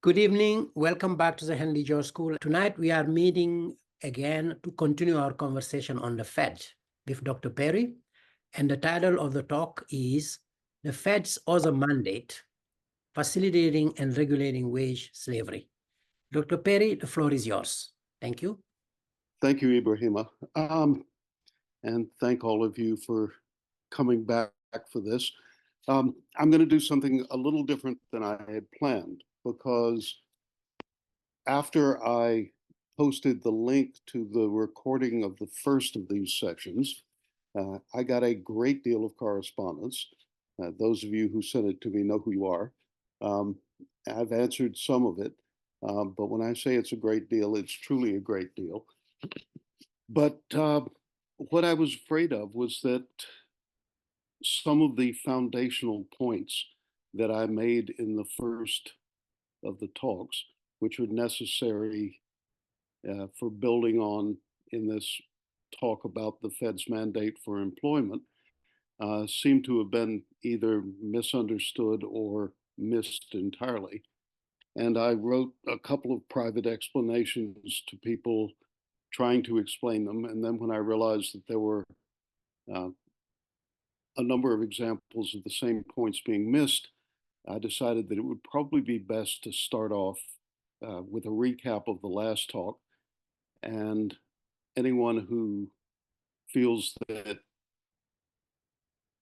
Good evening. Welcome back to the Henry George School. Tonight we are meeting again to continue our conversation on the Fed with Dr. Perry. And the title of the talk is The Fed's Other Mandate, Facilitating and Regulating Wage Slavery. Dr. Perry, the floor is yours. Thank you. Thank you, Ibrahima. And thank all of you for coming back for this. I'm going to do something a little different than I had planned, because after I posted the link to the recording of the first of these sessions, I got a great deal of correspondence. Those of you who sent it to me know who you are. I've answered some of it, but when I say it's a great deal, it's truly a great deal. But what I was afraid of was that some of the foundational points that I made in the first of the talks, which are necessary for building on in this talk about the Fed's mandate for employment, seem to have been either misunderstood or missed entirely. And I wrote a couple of private explanations to people trying to explain them. And then when I realized that there were a number of examples of the same points being missed, I decided that it would probably be best to start off with a recap of the last talk. And anyone who feels that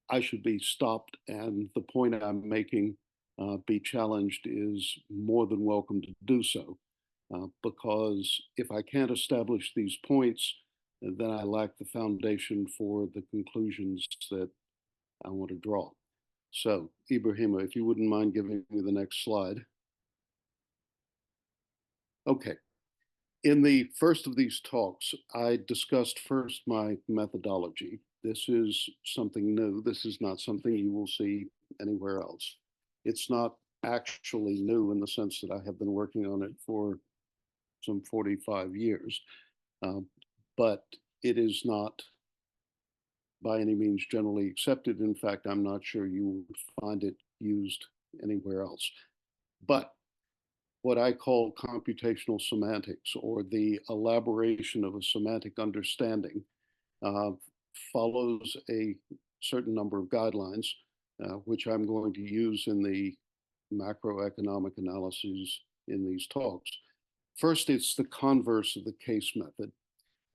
I should be stopped and the point I'm making be challenged is more than welcome to do so. Because if I can't establish these points, then I lack the foundation for the conclusions that I want to draw. So, Ibrahima, if you wouldn't mind giving me the next slide. Okay. In the first of these talks, I discussed first my methodology. This is something new. This is not something you will see anywhere else. It's not actually new in the sense that I have been working on it for some 45 years, but it is not by any means generally accepted. In fact, I'm not sure you would find it used anywhere else. But what I call computational semantics, or the elaboration of a semantic understanding, follows a certain number of guidelines, which I'm going to use in the macroeconomic analyses in these talks. First, it's the converse of the case method.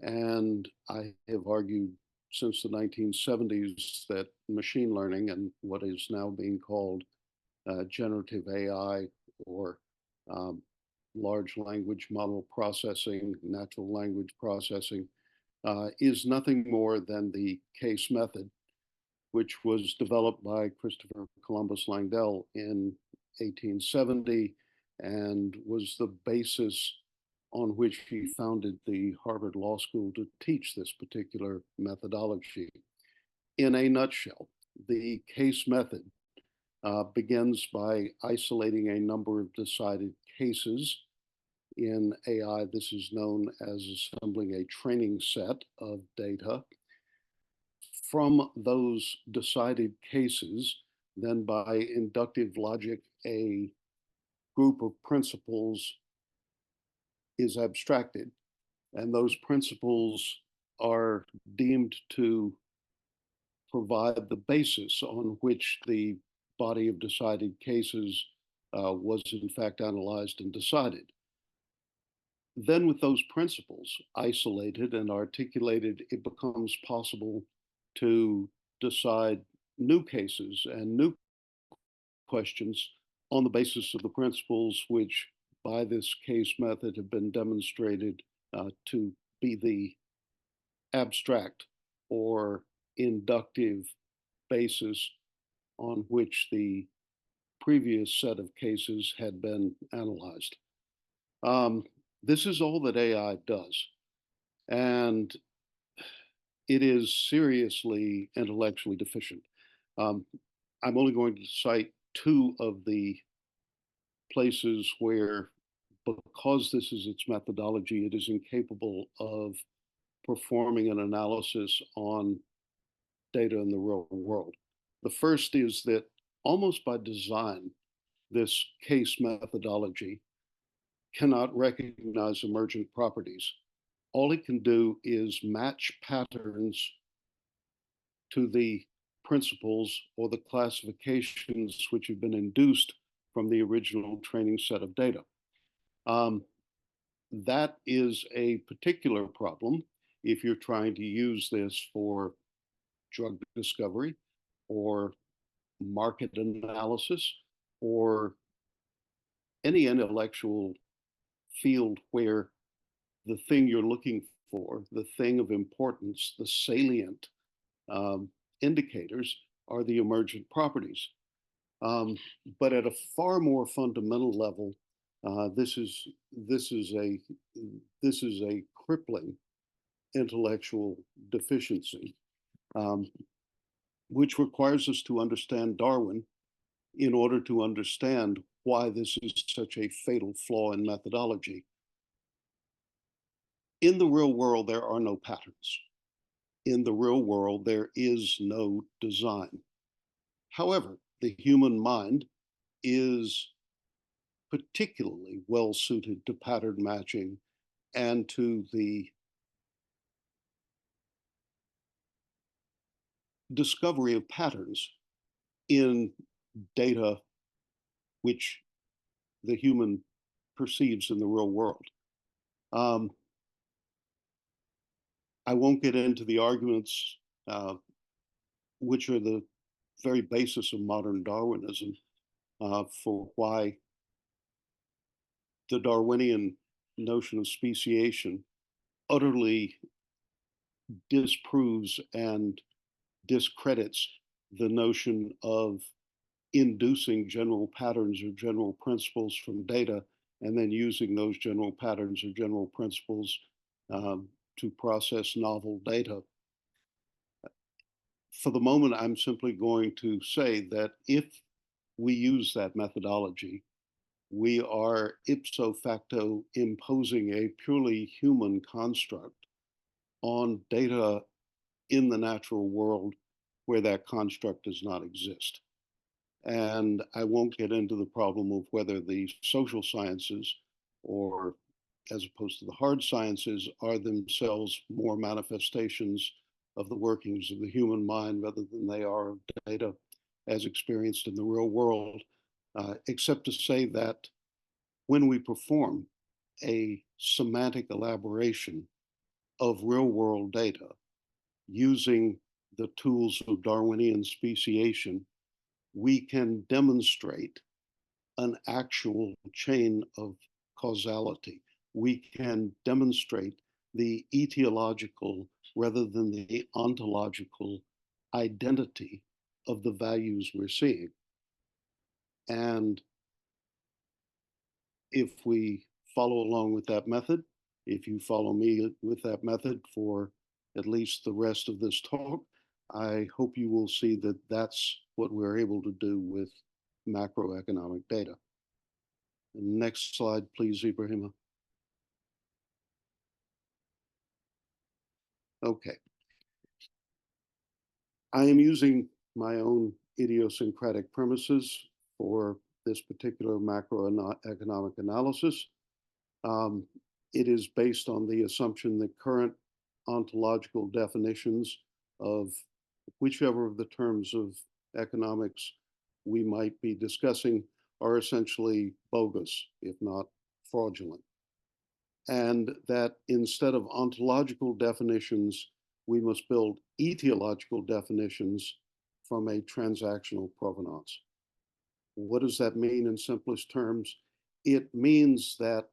And I have argued since the 1970s that machine learning and what is now being called generative AI, or large language model processing, natural language processing, is nothing more than the case method, which was developed by Christopher Columbus Langdell in 1870 and was the basis on which he founded the Harvard Law School to teach this particular methodology. In a nutshell, the case method begins by isolating a number of decided cases. In AI, this is known as assembling a training set of data. From those decided cases, then by inductive logic, a group of principles is abstracted, and those principles are deemed to provide the basis on which the body of decided cases was in fact analyzed and decided. Then with those principles isolated and articulated, it becomes possible to decide new cases and new questions on the basis of the principles which by this case method have been demonstrated to be the abstract or inductive basis on which the previous set of cases had been analyzed. This is all that AI does, and it is seriously intellectually deficient. I'm only going to cite two of the places where, because this is its methodology, it is incapable of performing an analysis on data in the real world. The first is that almost by design, this case methodology cannot recognize emergent properties. All it can do is match patterns to the principles or the classifications which have been induced from the original training set of data. That is a particular problem if you're trying to use this for drug discovery or market analysis or any intellectual field where the thing you're looking for, the thing of importance, the salient indicators are the emergent properties. But at a far more fundamental level, this is a crippling intellectual deficiency, which requires us to understand Darwin in order to understand why this is such a fatal flaw in methodology. In the real world, there are no patterns. In the real world, there is no design. However, the human mind is particularly well suited to pattern matching and to the discovery of patterns in data which the human perceives in the real world. I won't get into the arguments which are the very basis of modern Darwinism for why the Darwinian notion of speciation utterly disproves and discredits the notion of inducing general patterns or general principles from data and then using those general patterns or general principles to process novel data. For the moment, I'm simply going to say that if we use that methodology, we are ipso facto imposing a purely human construct on data in the natural world where that construct does not exist. And I won't get into the problem of whether the social sciences, or as opposed to the hard sciences, are themselves more manifestations of the workings of the human mind rather than they are of data as experienced in the real world, except to say that when we perform a semantic elaboration of real world data using the tools of Darwinian speciation, we can demonstrate an actual chain of causality. We can demonstrate the etiological rather than the ontological identity of the values we're seeing. And if we follow along with that method, if you follow me with that method for at least the rest of this talk, I hope you will see that that's what we're able to do with macroeconomic data. Next slide, please, Ibrahima. Okay. I am using my own idiosyncratic premises for this particular macroeconomic analysis. It is based on the assumption that current ontological definitions of whichever of the terms of economics we might be discussing are essentially bogus, if not fraudulent. And that instead of ontological definitions, we must build etiological definitions from a transactional provenance. What does that mean in simplest terms? It means that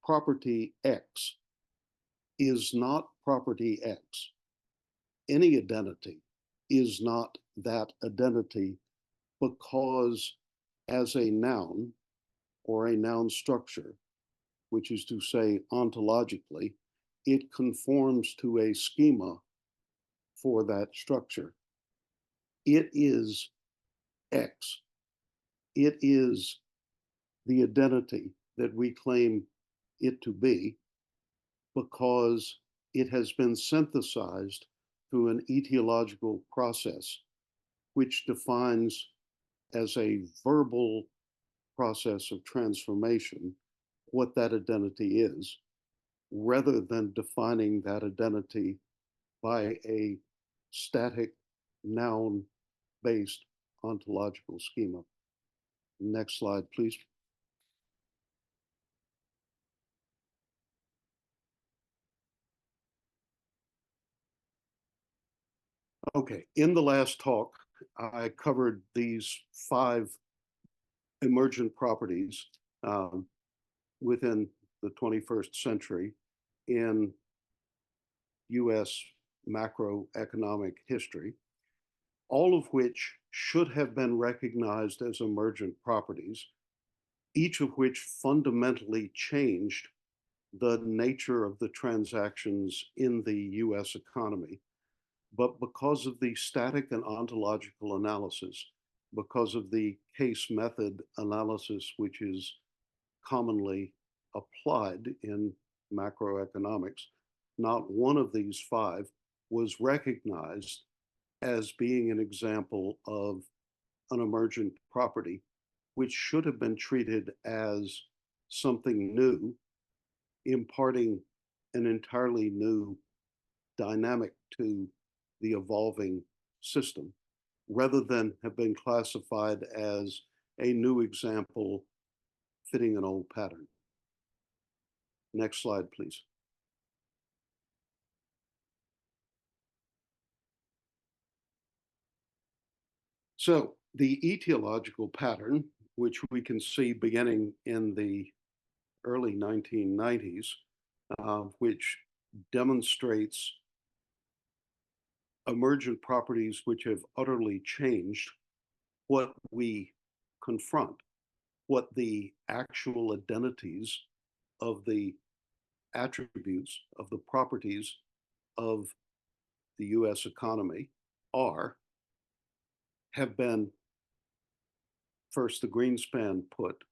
property X is not property X. Any identity is not that identity because as a noun or a noun structure, which is to say ontologically, it conforms to a schema for that structure. It is X. It is the identity that we claim it to be because it has been synthesized through an etiological process which defines as a verbal process of transformation what that identity is, rather than defining that identity by a static noun-based ontological schema. Next slide, please. Okay, in the last talk, I covered these 5 emergent properties within the 21st century in US macroeconomic history, all of which should have been recognized as emergent properties, each of which fundamentally changed the nature of the transactions in the US economy. But because of the static and ontological analysis, because of the case method analysis, which is commonly applied in macroeconomics, not one of these 5 was recognized as being an example of an emergent property, which should have been treated as something new, imparting an entirely new dynamic to the evolving system, rather than have been classified as a new example fitting an old pattern. Next slide, please. So the etiological pattern, which we can see beginning in the early 1990s, which demonstrates emergent properties which have utterly changed what we confront, what the actual identities of the attributes of the properties of the US economy are, have been first the Greenspan put,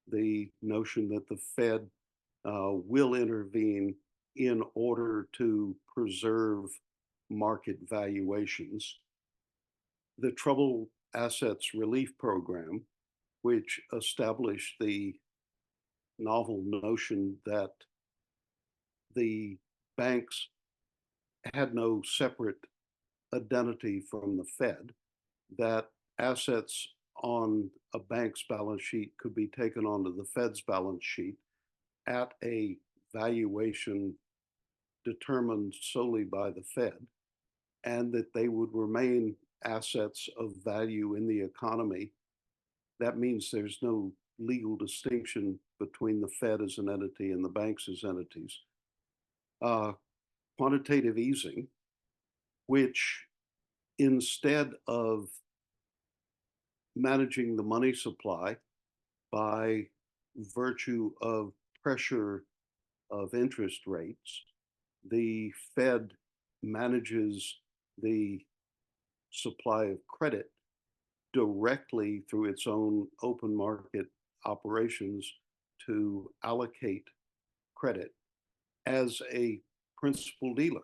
the notion that the Fed will intervene in order to preserve market valuations. The Troubled Assets Relief Program, which established the novel notion that the banks had no separate identity from the Fed, that assets on a bank's balance sheet could be taken onto the Fed's balance sheet at a valuation determined solely by the Fed, and that they would remain assets of value in the economy. That means there's no legal distinction between the Fed as an entity and the banks as entities. Quantitative easing, which instead of managing the money supply by virtue of pressure of interest rates, the Fed manages the supply of credit directly through its own open market operations to allocate credit as a principal dealer.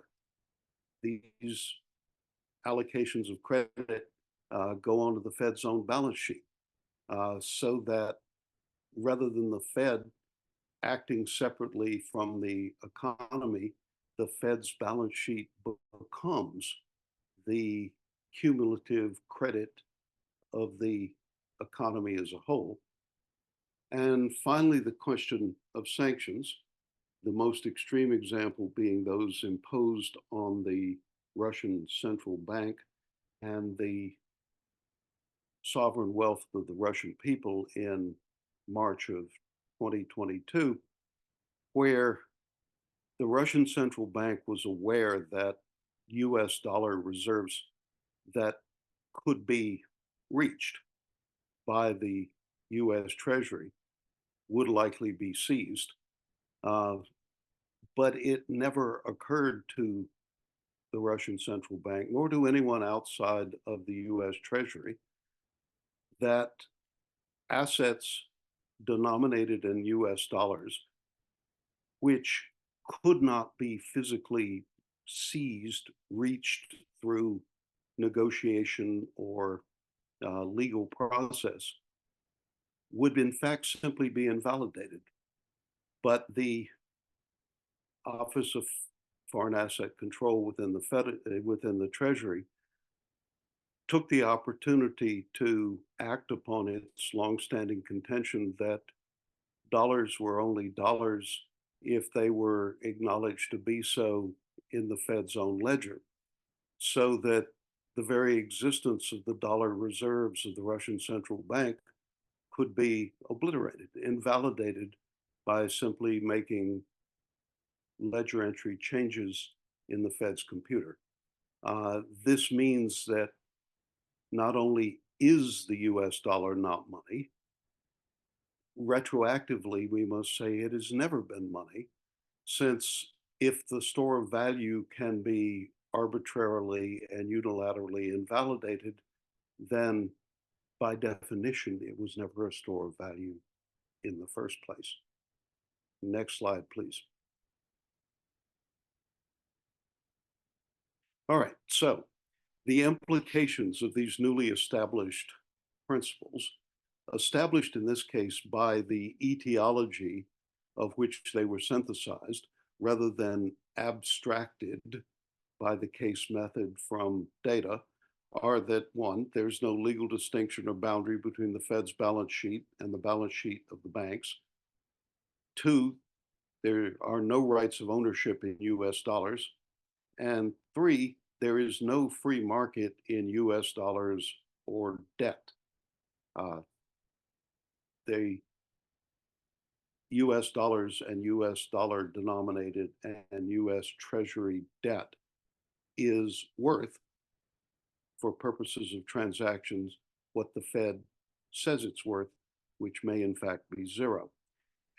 These allocations of credit go onto the Fed's own balance sheet, so that rather than the Fed acting separately from the economy, the Fed's balance sheet becomes the cumulative credit of the economy as a whole. And finally, the question of sanctions, the most extreme example being those imposed on the Russian central bank and the sovereign wealth of the Russian people in March of 2022, where the Russian central bank was aware that US dollar reserves that could be reached by the US Treasury would likely be seized. But it never occurred to the Russian central bank, nor to anyone outside of the US Treasury, that assets denominated in US dollars, which could not be physically seized, reached through negotiation or legal process, would in fact simply be invalidated. But the Office of Foreign Asset Control within the Treasury took the opportunity to act upon its longstanding contention that dollars were only dollars if they were acknowledged to be so in the Fed's own ledger, so that the very existence of the dollar reserves of the Russian central bank could be obliterated, invalidated by simply making ledger entry changes in the Fed's computer. This means that not only is the US dollar not money, retroactively, we must say it has never been money, since if the store of value can be arbitrarily and unilaterally invalidated, then by definition, it was never a store of value in the first place. Next slide, please. All right, so the implications of these newly established principles, established in this case by the etiology of which they were synthesized, rather than abstracted by the case method from data, are that one, there's no legal distinction or boundary between the Fed's balance sheet and the balance sheet of the banks. Two, there are no rights of ownership in US dollars. And three, there is no free market in US dollars or debt. The US dollars and US dollar denominated and US Treasury debt is worth, for purposes of transactions, what the Fed says it's worth, which may in fact be zero.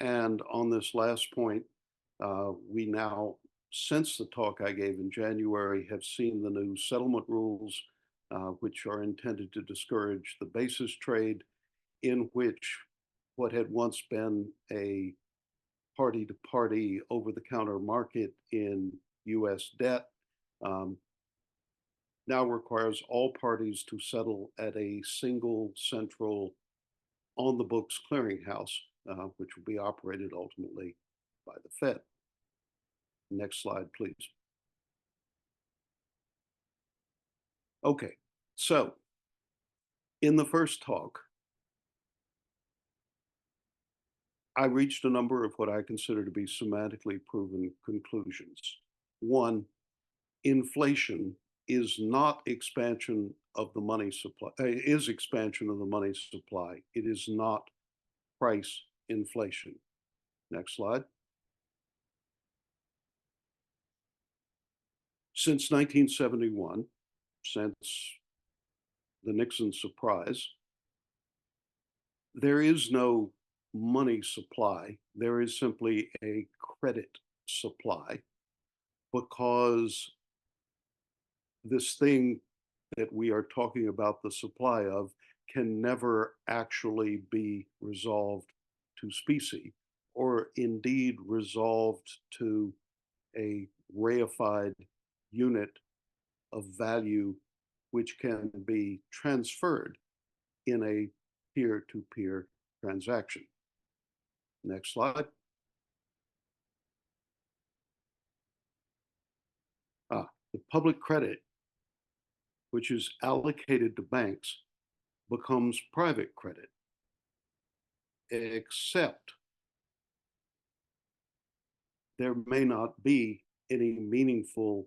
And on this last point, we now, since the talk I gave in January, have seen the new settlement rules, which are intended to discourage the basis trade, in which what had once been a party-to-party over-the-counter market in US debt now requires all parties to settle at a single central on-the-books clearinghouse, which will be operated ultimately by the Fed. Next slide, please. Okay, so in the first talk, I reached a number of what I consider to be semantically proven conclusions. One, inflation is not expansion of the money supply, is expansion of the money supply. It is not price inflation. Next slide. Since 1971, since the Nixon surprise, there is no money supply. There is simply a credit supply, because this thing that we are talking about the supply of can never actually be resolved to specie, or indeed resolved to a reified unit of value which can be transferred in a peer-to-peer transaction. Next slide. The public credit, which is allocated to banks, becomes private credit, except there may not be any meaningful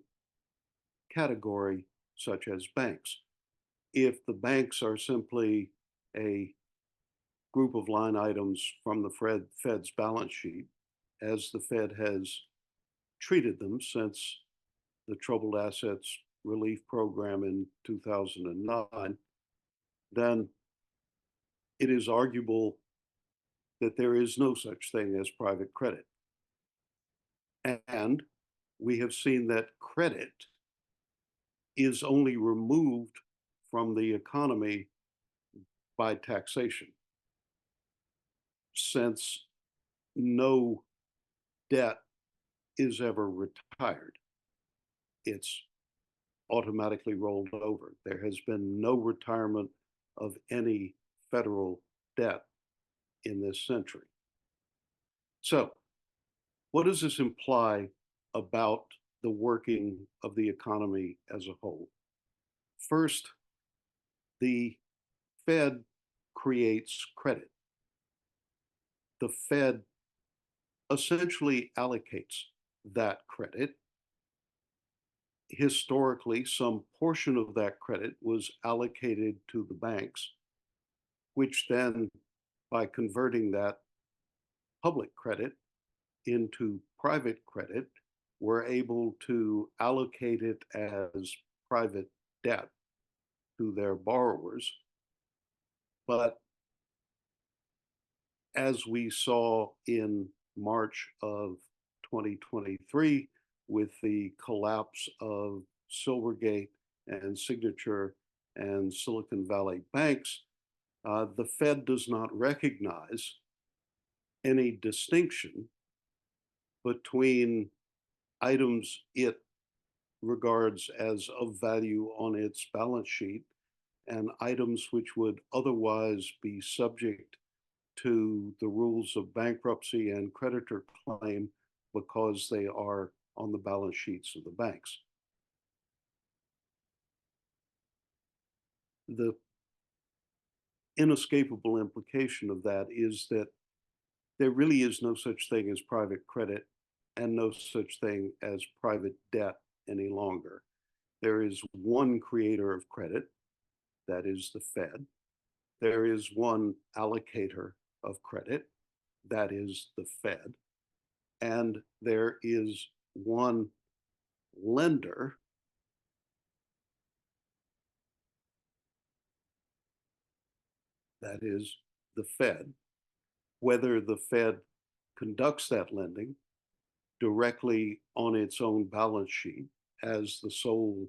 category such as banks. If the banks are simply a group of line items from the Fed's balance sheet, as the Fed has treated them since the Troubled Assets Relief Program in 2009, then it is arguable that there is no such thing as private credit. And we have seen that credit is only removed from the economy by taxation, since no debt is ever retired. It's automatically rolled over. There has been no retirement of any federal debt in this century. So, what does this imply about the working of the economy as a whole? First, the Fed creates credit. The Fed essentially allocates that credit. Historically, some portion of that credit was allocated to the banks, which then, by converting that public credit into private credit, were able to allocate it as private debt to their borrowers. But as we saw in March of 2023, with the collapse of Silvergate and Signature and Silicon Valley banks, the Fed does not recognize any distinction between items it regards as of value on its balance sheet and items which would otherwise be subject to the rules of bankruptcy and creditor claim because they are on the balance sheets of the banks. The inescapable implication of that is that there really is no such thing as private credit and no such thing as private debt any longer. There is one creator of credit, that is the Fed. There is one allocator of credit, that is the Fed. And there is one lender, that is the Fed. Whether the Fed conducts that lending directly on its own balance sheet as the sole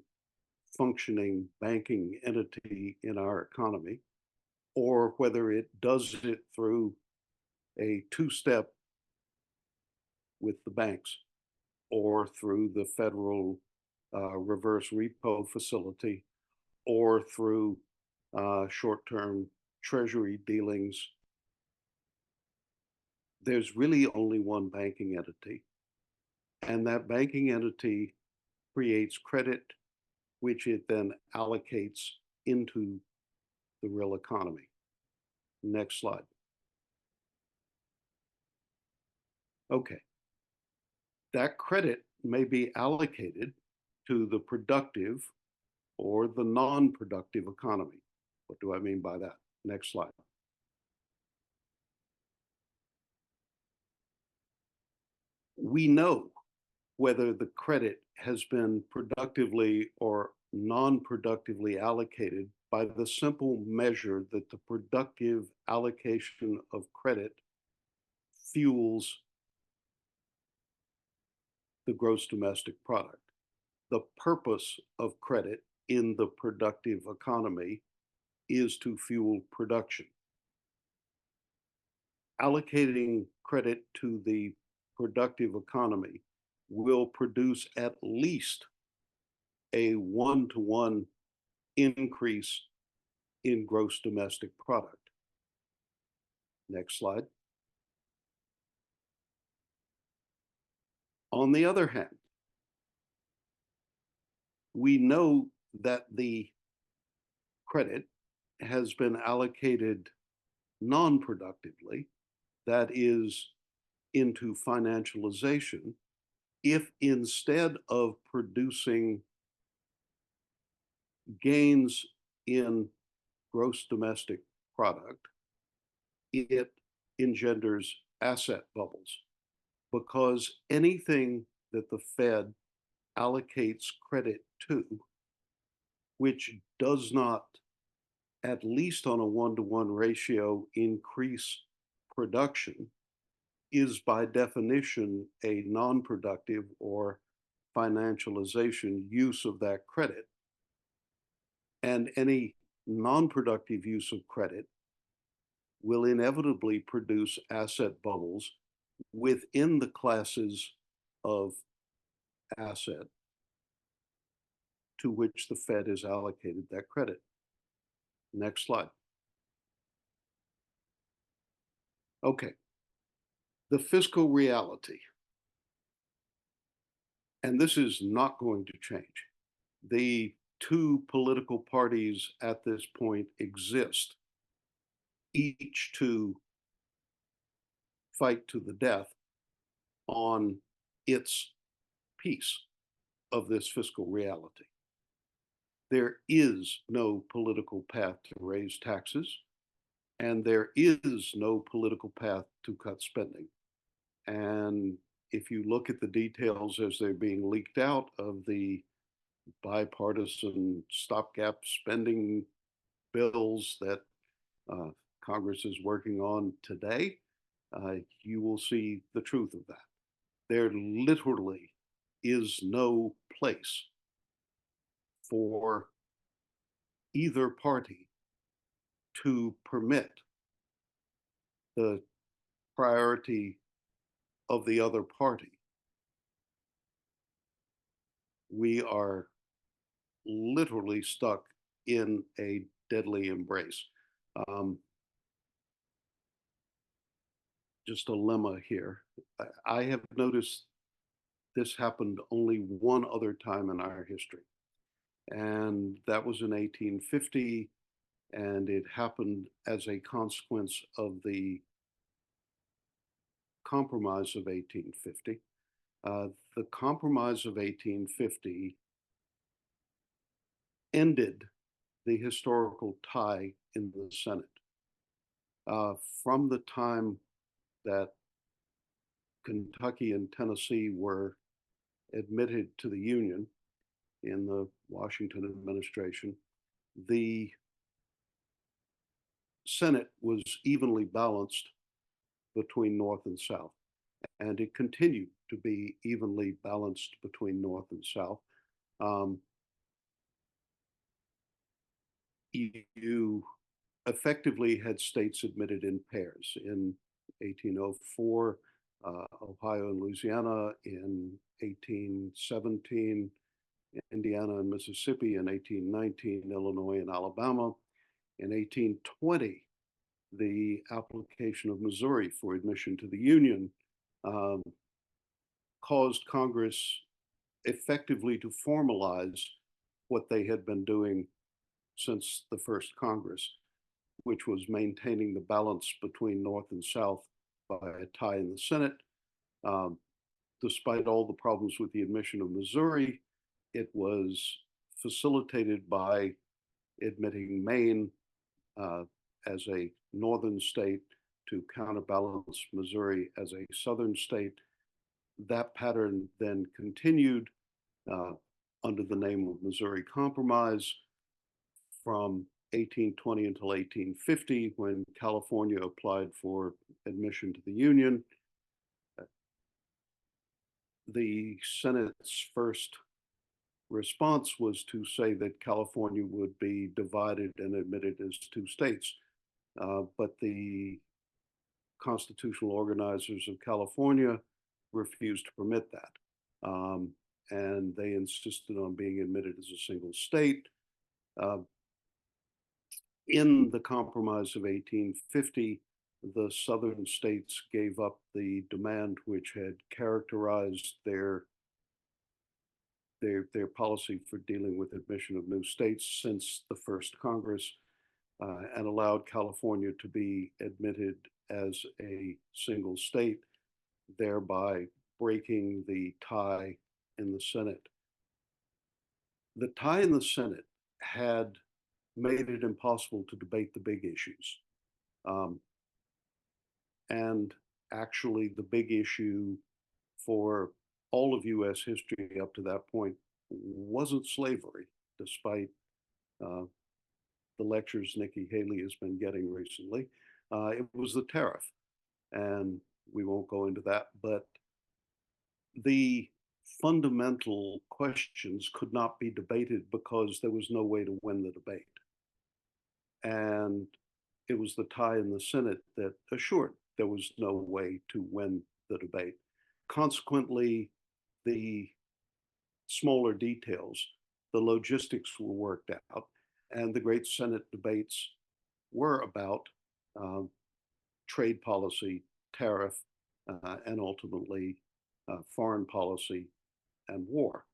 functioning banking entity in our economy, or whether it does it through a two-step with the banks or through the federal reverse repo facility or through short-term treasury dealings, there's really only one banking entity. And that banking entity creates credit, which it then allocates into the real economy. Next slide. Okay. That credit may be allocated to the productive or the non-productive economy. What do I mean by that? Next slide. We know whether the credit has been productively or non-productively allocated by the simple measure that the productive allocation of credit fuels the gross domestic product. The purpose of credit in the productive economy is to fuel production. Allocating credit to the productive economy will produce at least a one-to-one increase in gross domestic product. Next slide. On the other hand, we know that the credit has been allocated non-productively, that is, into financialization, if instead of producing gains in gross domestic product, it engenders asset bubbles. Because anything that the Fed allocates credit to, which does not, at least on a one-to-one ratio, increase production, is by definition a non-productive or financialization use of that credit. And any non-productive use of credit will inevitably produce asset bubbles within the classes of asset to which the Fed has allocated that credit. Next slide. Okay, the fiscal reality, and this is not going to change. The two political parties at this point exist, each to fight to the death on its piece of this fiscal reality. There is no political path to raise taxes, and there is no political path to cut spending. And if you look at the details as they're being leaked out of the bipartisan stopgap spending bills that Congress is working on today, you will see the truth of that. There literally is no place for either party to permit the priority of the other party. We are literally stuck in a deadly embrace. Just a lemma here. I have noticed this happened only one other time in our history, and that was in 1850, and it happened as a consequence of the Compromise of 1850. The Compromise of 1850 ended the historical tie in the Senate. From the time that Kentucky and Tennessee were admitted to the Union in the Washington administration, the Senate was evenly balanced between North and South, and it continued to be evenly balanced between North and South. You effectively had states admitted in pairs. In 1804, Ohio and Louisiana; in 1817, Indiana and Mississippi; in 1819, Illinois and Alabama; in 1820, the application of Missouri for admission to the Union caused Congress effectively to formalize what they had been doing since the first Congress, which was maintaining the balance between North and South by a tie in the Senate. Despite all the problems with the admission of Missouri, it was facilitated by admitting Maine as a northern state to counterbalance Missouri as a southern state. That pattern then continued under the name of Missouri Compromise from 1820 until 1850, when California applied for admission to the Union. The Senate's first response was to say that California would be divided and admitted as two states. But the constitutional organizers of California refused to permit that. And they insisted on being admitted as a single state. In the Compromise of 1850, the southern states gave up the demand which had characterized their policy for dealing with admission of new states since the first Congress, and allowed California to be admitted as a single state, thereby breaking the tie in the Senate. The tie in the Senate had made it impossible to debate the big issues. And actually, the big issue for all of US history up to that point wasn't slavery, despite the lectures Nikki Haley has been getting recently. It was the tariff, and we won't go into that, but the fundamental questions could not be debated because there was no way to win the debate. And it was the tie in the Senate that assured there was no way to win the debate. Consequently, the smaller details, the logistics were worked out, and the great Senate debates were about trade policy, tariff, and ultimately foreign policy and war.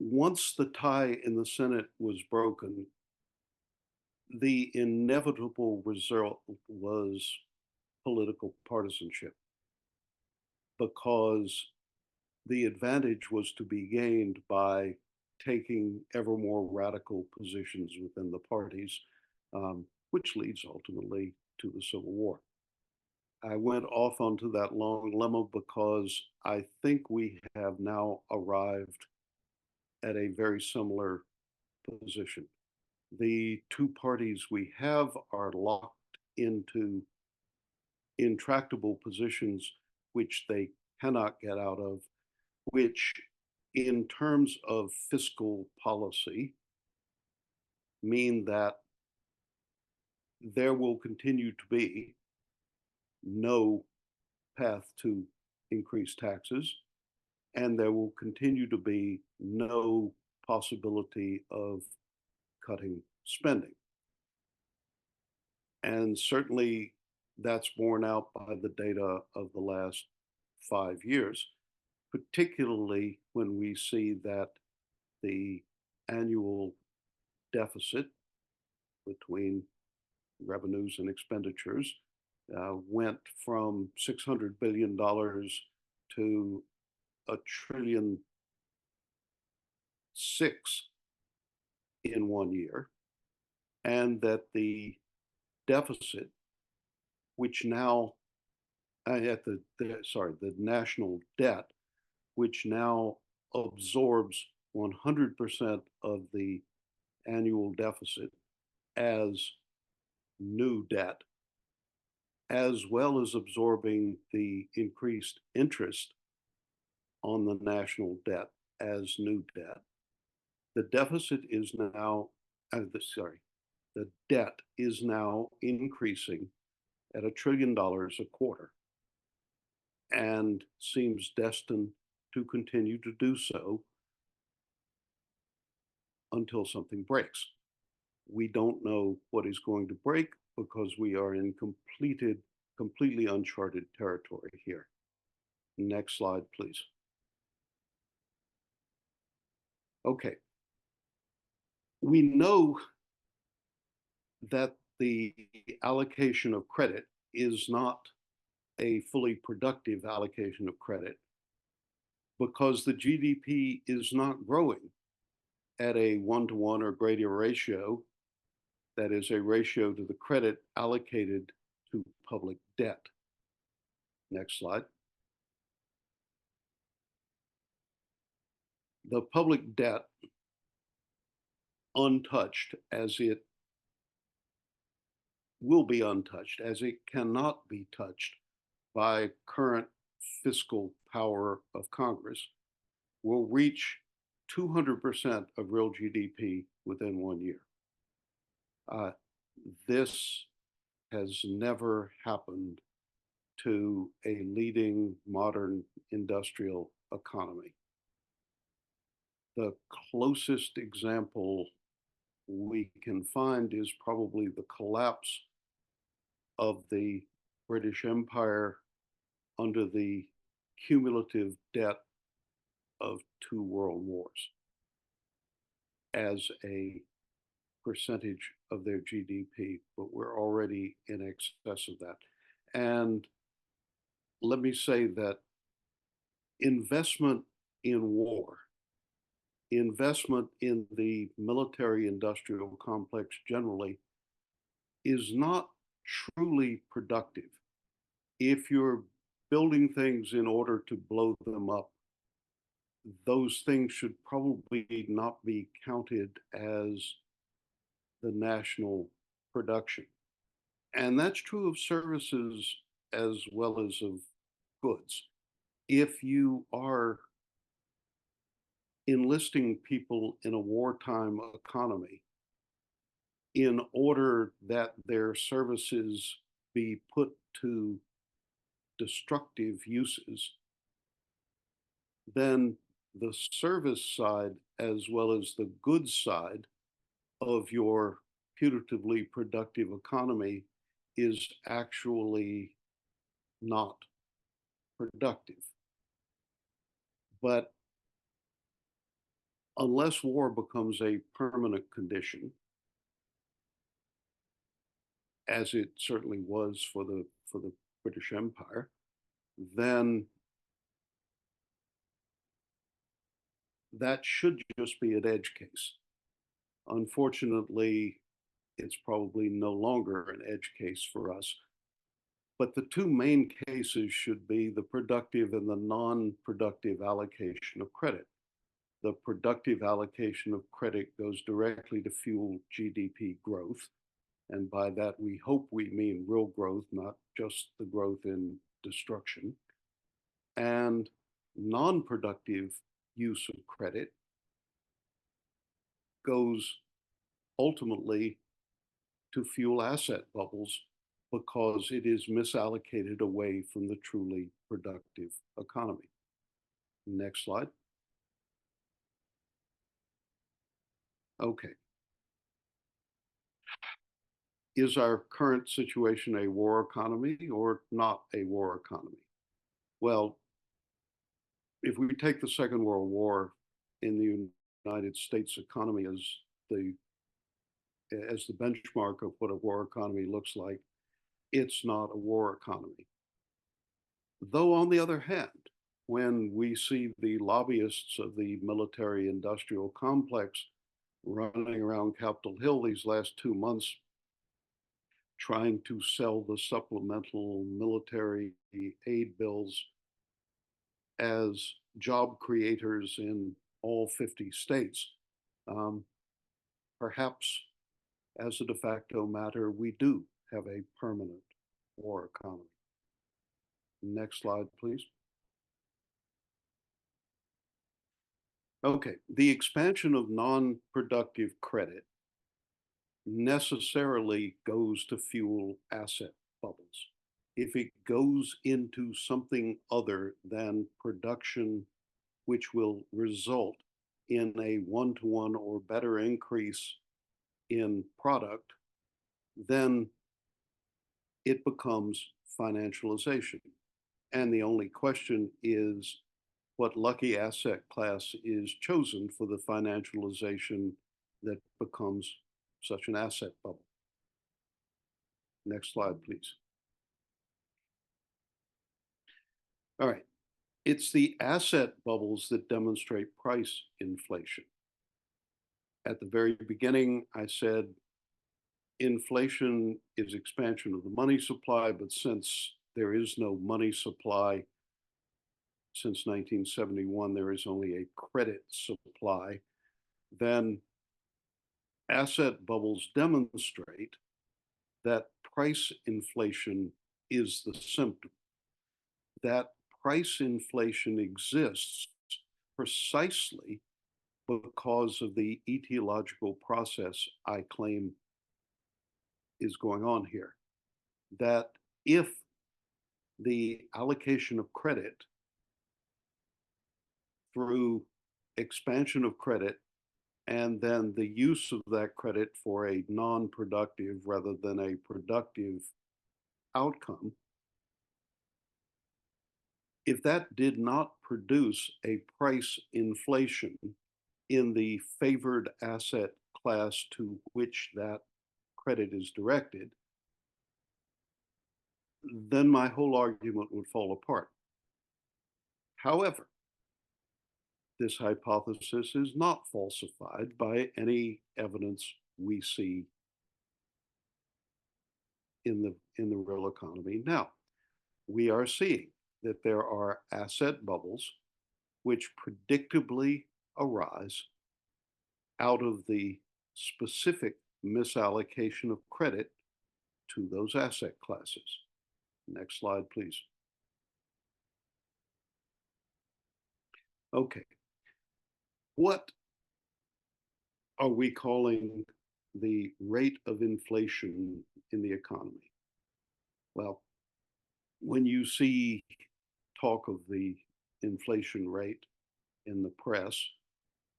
Once the tie in the Senate was broken, the inevitable result was political partisanship, because the advantage was to be gained by taking ever more radical positions within the parties, which leads ultimately to the Civil War. I went off onto that long lemma because I think we have now arrived at a very similar position. The two parties we have are locked into intractable positions which they cannot get out of, which in terms of fiscal policy mean that there will continue to be no path to increase taxes, and there will continue to be no possibility of cutting spending. And certainly that's borne out by the data of the last 5 years, particularly when we see that the annual deficit between revenues and expenditures went from $600 billion to $1.6 trillion in 1 year, and that the deficit, which now the national debt, which now absorbs 100% of the annual deficit as new debt, as well as absorbing the increased interest on the national debt as new debt. The deficit is now, the debt is now increasing at $1 trillion a quarter, and seems destined to continue to do so until something breaks. We don't know what is going to break because we are in completely uncharted territory here. Next slide, please. Okay. We know that the allocation of credit is not a fully productive allocation of credit, because the GDP is not growing at a 1-to-1 or greater ratio, that is a ratio to the credit allocated to public debt. Next slide. The public debt, untouched as it will be untouched, as it cannot be touched by current fiscal power of Congress, will reach 200% of real GDP within 1 year. This has never happened to a leading modern industrial economy. The closest example we can find is probably the collapse of the British Empire under the cumulative debt of 2 world wars as a percentage of their GDP, but we're already in excess of that. And let me say that investment in war, investment in the military-industrial complex generally, is not truly productive. If you're building things in order to blow them up, those things should probably not be counted as the national production. And that's true of services as well as of goods. If you are enlisting people in a wartime economy in order that their services be put to destructive uses, then the service side as well as the goods side of your putatively productive economy is actually not productive. But unless war becomes a permanent condition, as it certainly was for the British Empire, then that should just be an edge case. Unfortunately, it's probably no longer an edge case for us. But the two main cases should be the productive and the non-productive allocation of credit. The productive allocation of credit goes directly to fuel GDP growth. And by that, we hope we mean real growth, not just the growth in destruction. And non-productive use of credit goes ultimately to fuel asset bubbles because it is misallocated away from the truly productive economy. Next slide. Okay. Is our current situation a war economy or not a war economy? Well, if we take the Second World War in the United States economy as the benchmark of what a war economy looks like, it's not a war economy. Though, on the other hand, when we see the lobbyists of the military industrial complex running around Capitol Hill these last 2 months trying to sell the supplemental military aid bills as job creators in all 50 states, perhaps as a de facto matter, we do have a permanent war economy. Next slide, please. Okay, the expansion of non-productive credit necessarily goes to fuel asset bubbles. If it goes into something other than production, which will result in a one-to-one or better increase in product, then it becomes financialization. And the only question is what lucky asset class is chosen for the financialization that becomes such an asset bubble. Next slide, please. All right. It's the asset bubbles that demonstrate price inflation. At the very beginning, I said inflation is expansion of the money supply, but since there is no money supply, since 1971, there is only a credit supply, then asset bubbles demonstrate that price inflation is the symptom. That price inflation exists precisely because of the etiological process I claim is going on here. That if the allocation of credit through expansion of credit and then the use of that credit for a non-productive rather than a productive outcome, if that did not produce a price inflation in the favored asset class to which that credit is directed, then my whole argument would fall apart. However, this hypothesis is not falsified by any evidence we see in the real economy now. We are seeing that there are asset bubbles which predictably arise out of the specific misallocation of credit to those asset classes. Next slide, please. Okay. What are we calling the rate of inflation in the economy? Well, when you see talk of the inflation rate in the press,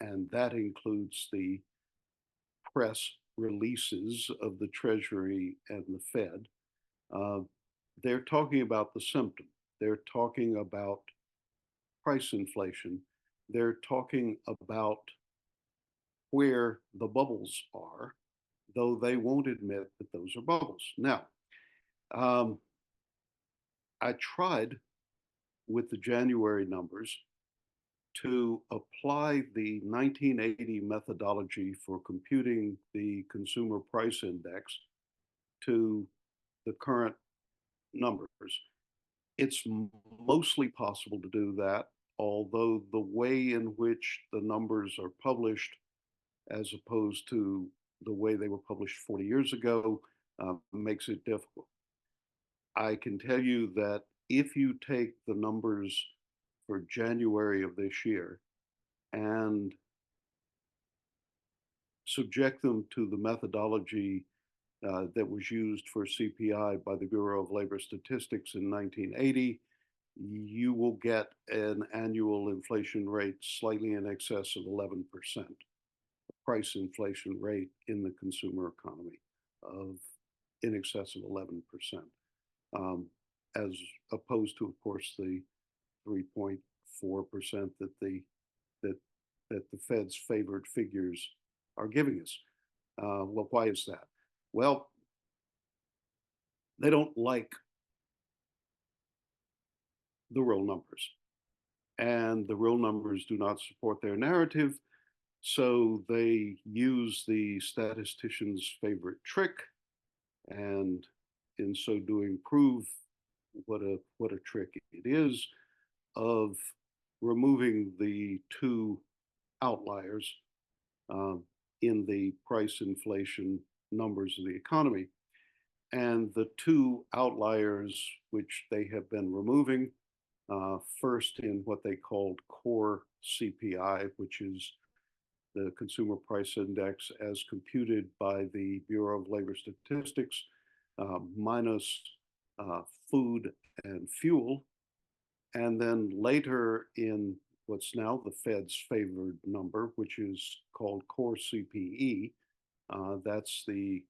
and that includes the press releases of the Treasury and the Fed, they're talking about the symptom. They're talking about price inflation. They're talking about where the bubbles are, though they won't admit that those are bubbles. Now, I tried with the January numbers to apply the 1980 methodology for computing the consumer price index to the current numbers. It's mostly possible to do that, although the way in which the numbers are published, as opposed to the way they were published 40 years ago, makes it difficult. I can tell you that if you take the numbers for January of this year and subject them to the methodology that was used for CPI by the Bureau of Labor Statistics in 1980, you will get an annual inflation rate slightly in excess of 11%, price inflation rate in the consumer economy of in excess of 11%, as opposed to, of course, the 3.4% that the Fed's favored figures are giving us. Well, why is that? Well, they don't like the real numbers, and the real numbers do not support their narrative. So they use the statistician's favorite trick, and in so doing, prove what a trick it is of removing the two outliers in the price inflation numbers of the economy. And the two outliers which they have been removing, first in what they called core CPI, which is the consumer price index as computed by the Bureau of Labor Statistics, minus food and fuel. And then later in what's now the Fed's favored number, which is called core CPE, that's the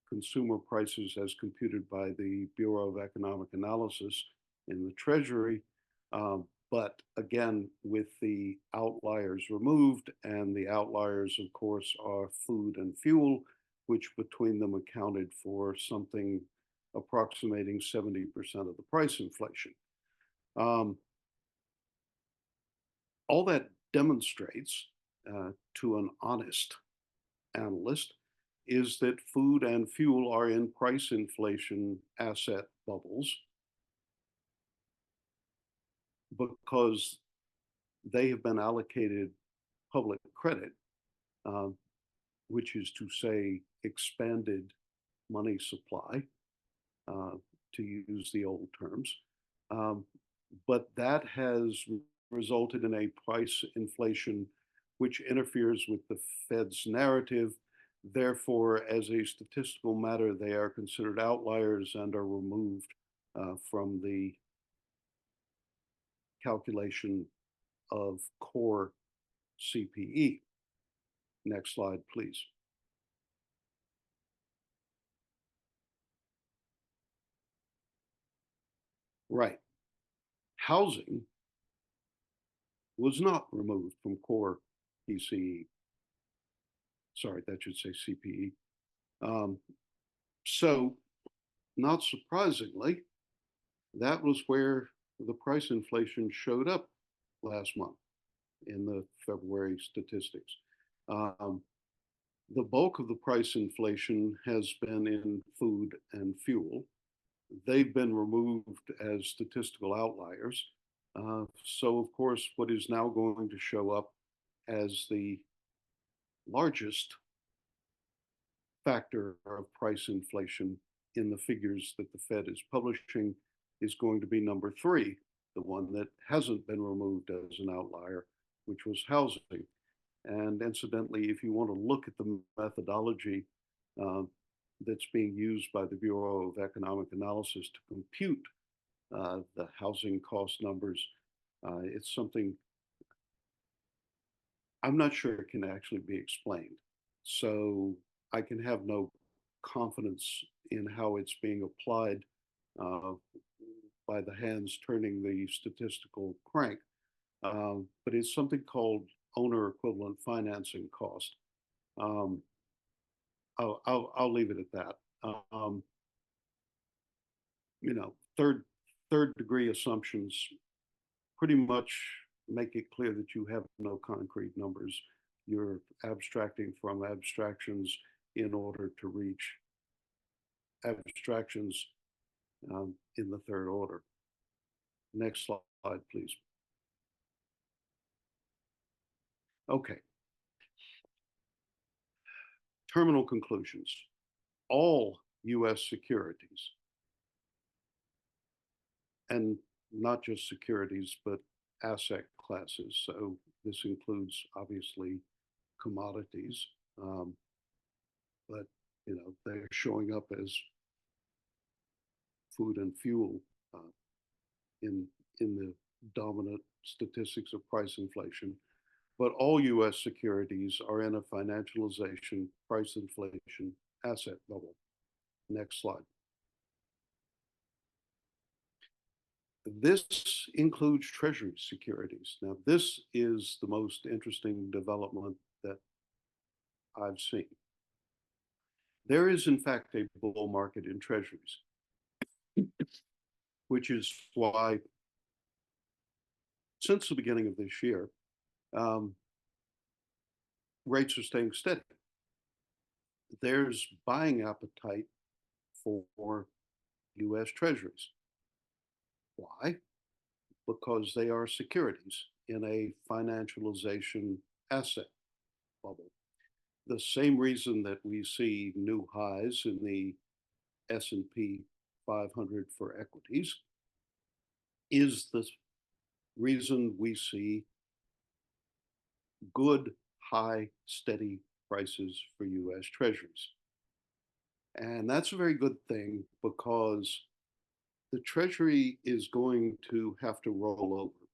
consumer prices as computed by the Bureau of Economic Analysis in the Treasury, but again, with the outliers removed, and the outliers, of course, are food and fuel, which between them accounted for something approximating 70% of the price inflation. All that demonstrates to an honest analyst is that food and fuel are in price inflation asset bubbles because they have been allocated public credit, which is to say expanded money supply, to use the old terms. But that has resulted in a price inflation which interferes with the Fed's narrative. Therefore, as a statistical matter, they are considered outliers and are removed from the calculation of core CPE. Next slide, please. Right. Housing was not removed from core PCE. Sorry, that should say CPE. So, not surprisingly, that was where the price inflation showed up last month in the February statistics. The bulk of the price inflation has been in food and fuel. They've been removed as statistical outliers. So, of course, what is now going to show up as the largest factor of price inflation in the figures that the Fed is publishing is going to be number 3, the one that hasn't been removed as an outlier, which was housing. And incidentally, if you want to look at the methodology that's being used by the Bureau of Economic Analysis to compute the housing cost numbers, it's something I'm not sure it can actually be explained. So I can have no confidence in how it's being applied by the hands turning the statistical crank. But it's something called owner equivalent financing cost. I'll leave it at that. You know, third degree assumptions pretty much make it clear that you have no concrete numbers. You're abstracting from abstractions in order to reach abstractions in the third order. Next slide, please. Okay. Terminal conclusions. All US securities, and not just securities, but asset classes. So this includes obviously commodities, but you know, they're showing up as food and fuel in the dominant statistics of price inflation. But all US securities are in a financialization, price inflation, asset bubble. Next slide. This includes Treasury securities. Now, this is the most interesting development that I've seen. There is, in fact, a bull market in Treasuries, which is why, since the beginning of this year, rates are staying steady. There's buying appetite for US Treasuries. Why? Because they are securities in a financialization asset bubble. The same reason that we see new highs in the S&P 500 for equities is the reason we see good, high, steady prices for US Treasuries. And that's a very good thing because the Treasury is going to have to roll over.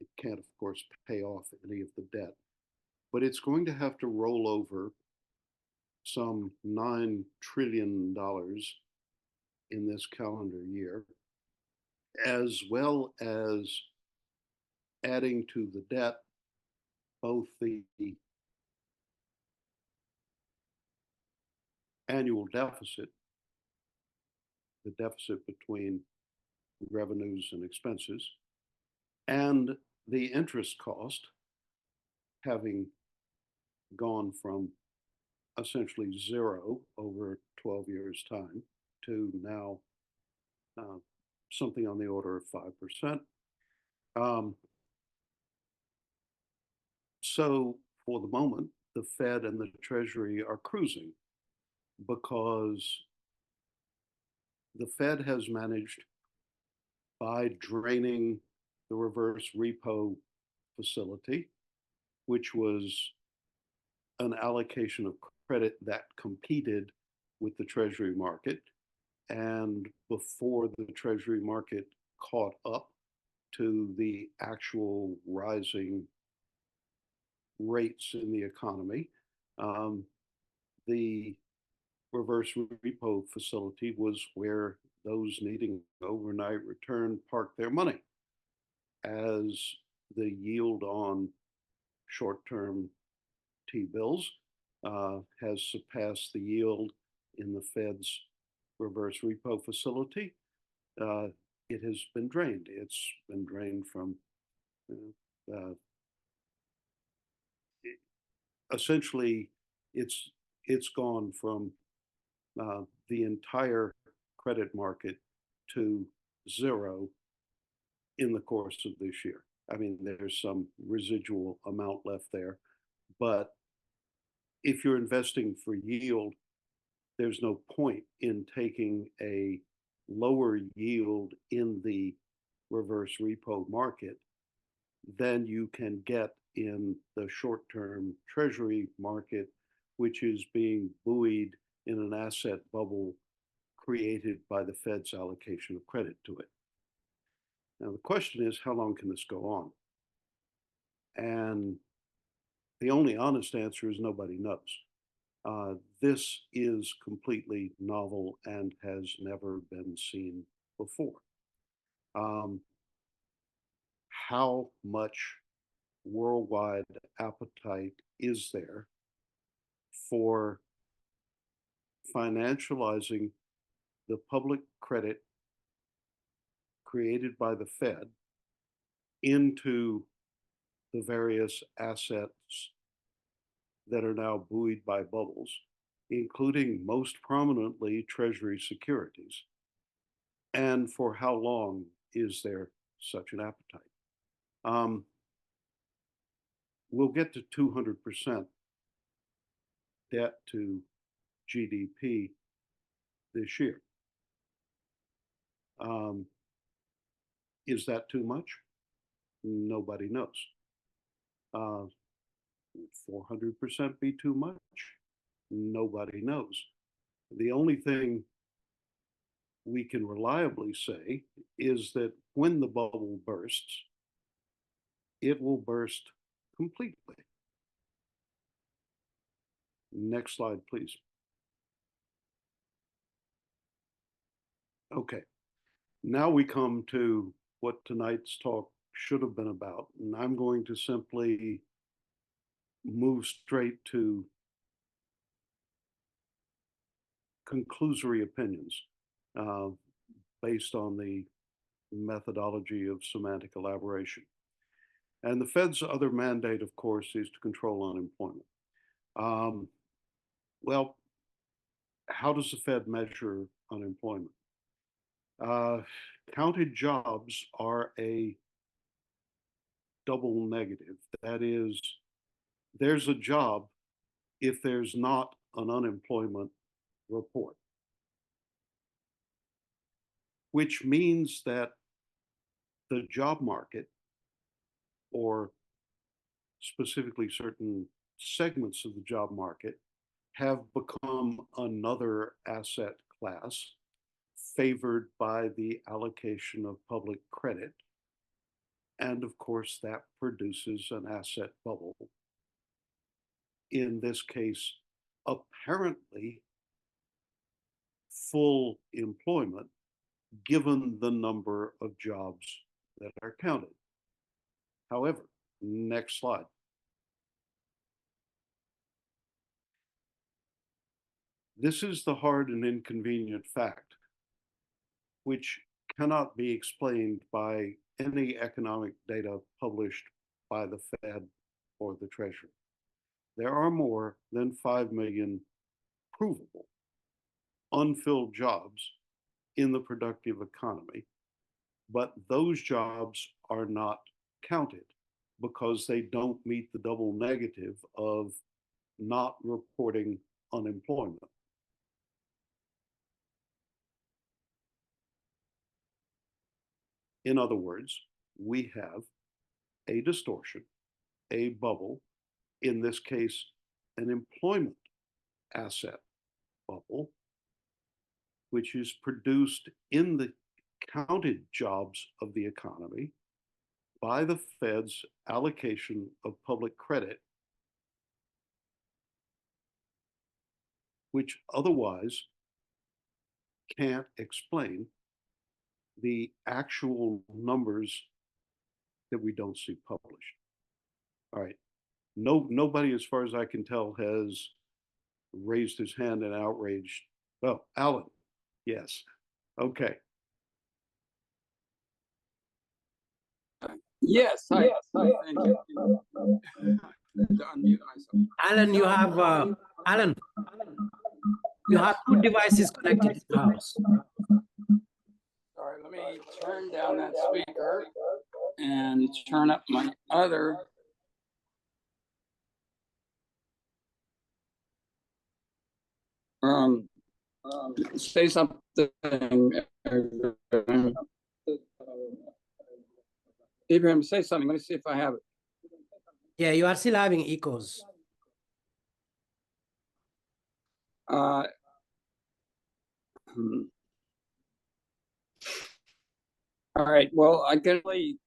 It can't, of course, pay off any of the debt, but it's going to have to roll over some $9 trillion in this calendar year, as well as adding to the debt both the annual deficit, the deficit between revenues and expenses, and the interest cost, having gone from essentially zero over 12 years' time to now something on the order of 5%. So for the moment, the Fed and the Treasury are cruising because the Fed has managed, by draining the reverse repo facility, which was an allocation of credit that competed with the Treasury market. And before the Treasury market caught up to the actual rising rates in the economy, the reverse repo facility was where those needing overnight return parked their money. As the yield on short-term T-bills has surpassed the yield in the Fed's reverse repo facility, it has been drained. It's been drained from essentially it's gone from the entire credit market to zero in the course of this year. I mean, there's some residual amount left there, but if you're investing for yield, there's no point in taking a lower yield in the reverse repo market than you can get in the short-term Treasury market, which is being buoyed in an asset bubble created by the Fed's allocation of credit to it. Now, the question is, how long can this go on? And the only honest answer is nobody knows. This is completely novel and has never been seen before. How much worldwide appetite is there for financializing the public credit created by the Fed into the various assets that are now buoyed by bubbles, including most prominently Treasury Securities? And for how long is there such an appetite? We'll get to 200% debt to GDP this year. Is that too much? Nobody knows. 400% be too much? Nobody knows. The only thing we can reliably say is that when the bubble bursts, it will burst completely. Next slide, please. Okay, now we come to what tonight's talk should have been about, and I'm going to simply move straight to conclusory opinions based on the methodology of semantic elaboration. And the Fed's other mandate, of course, is to control unemployment. Well, how does the Fed measure unemployment? Counted jobs are a double negative. That is, there's a job if there's not an unemployment report, which means that the job market, or specifically certain segments of the job market, have become another asset class favored by the allocation of public credit. And of course, that produces an asset bubble. In this case, apparently full employment, given the number of jobs that are counted. However, next slide. This is the hard and inconvenient fact, which cannot be explained by any economic data published by the Fed or the Treasury. There are more than 5 million provable unfilled jobs in the productive economy, but those jobs are not counted because they don't meet the double negative of not reporting unemployment. In other words, we have a distortion, a bubble, in this case, an employment asset bubble, which is produced in the counted jobs of the economy by the Fed's allocation of public credit, which otherwise can't explain the actual numbers that we don't see published. All right, nobody, as far as I can tell, has raised his hand in outrage. Well, Alan, yes, okay. Yes, thank you. To unmute myself. Alan, you have Alan, you have two devices connected to the house. Sorry, let me turn down that speaker and turn up my other. Say something. Abraham, say something. Let me see if I have it. Yeah, you are still having echoes. All right. Well, I can really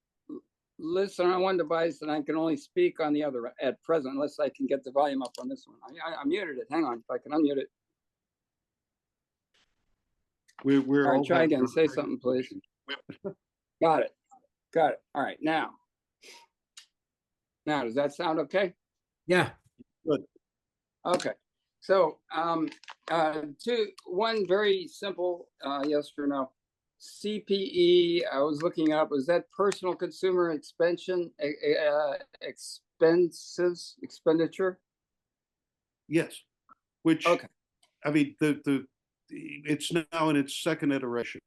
listen on one device and I can only speak on the other at present, unless I can get the volume up on this one. I muted it. Hang on, if I can unmute it. We're All right, all try having again. Say technical something, please. issues. Got it. Got it. All right, now. Now, does that sound okay? Yeah. Good. Okay. So, one very simple yes or no. CPE, I was looking up, was that personal consumer expenditure? Yes, which, Okay. I mean, it's now in its second iteration,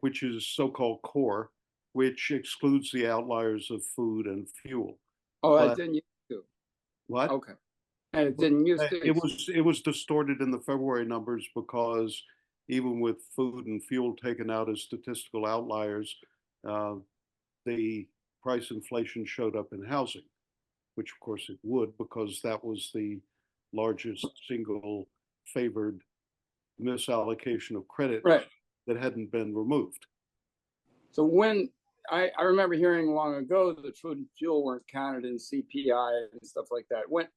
which is so-called core, which excludes the outliers of food and fuel. Oh, I But didn't use to. what? Okay. And it didn't use to. It was distorted in the February numbers because even with food and fuel taken out as statistical outliers, the price inflation showed up in housing, which of course it would because that was the largest single favored misallocation of credit Right. that hadn't been removed. So when I remember hearing long ago that food and fuel weren't counted in CPI and stuff like that. When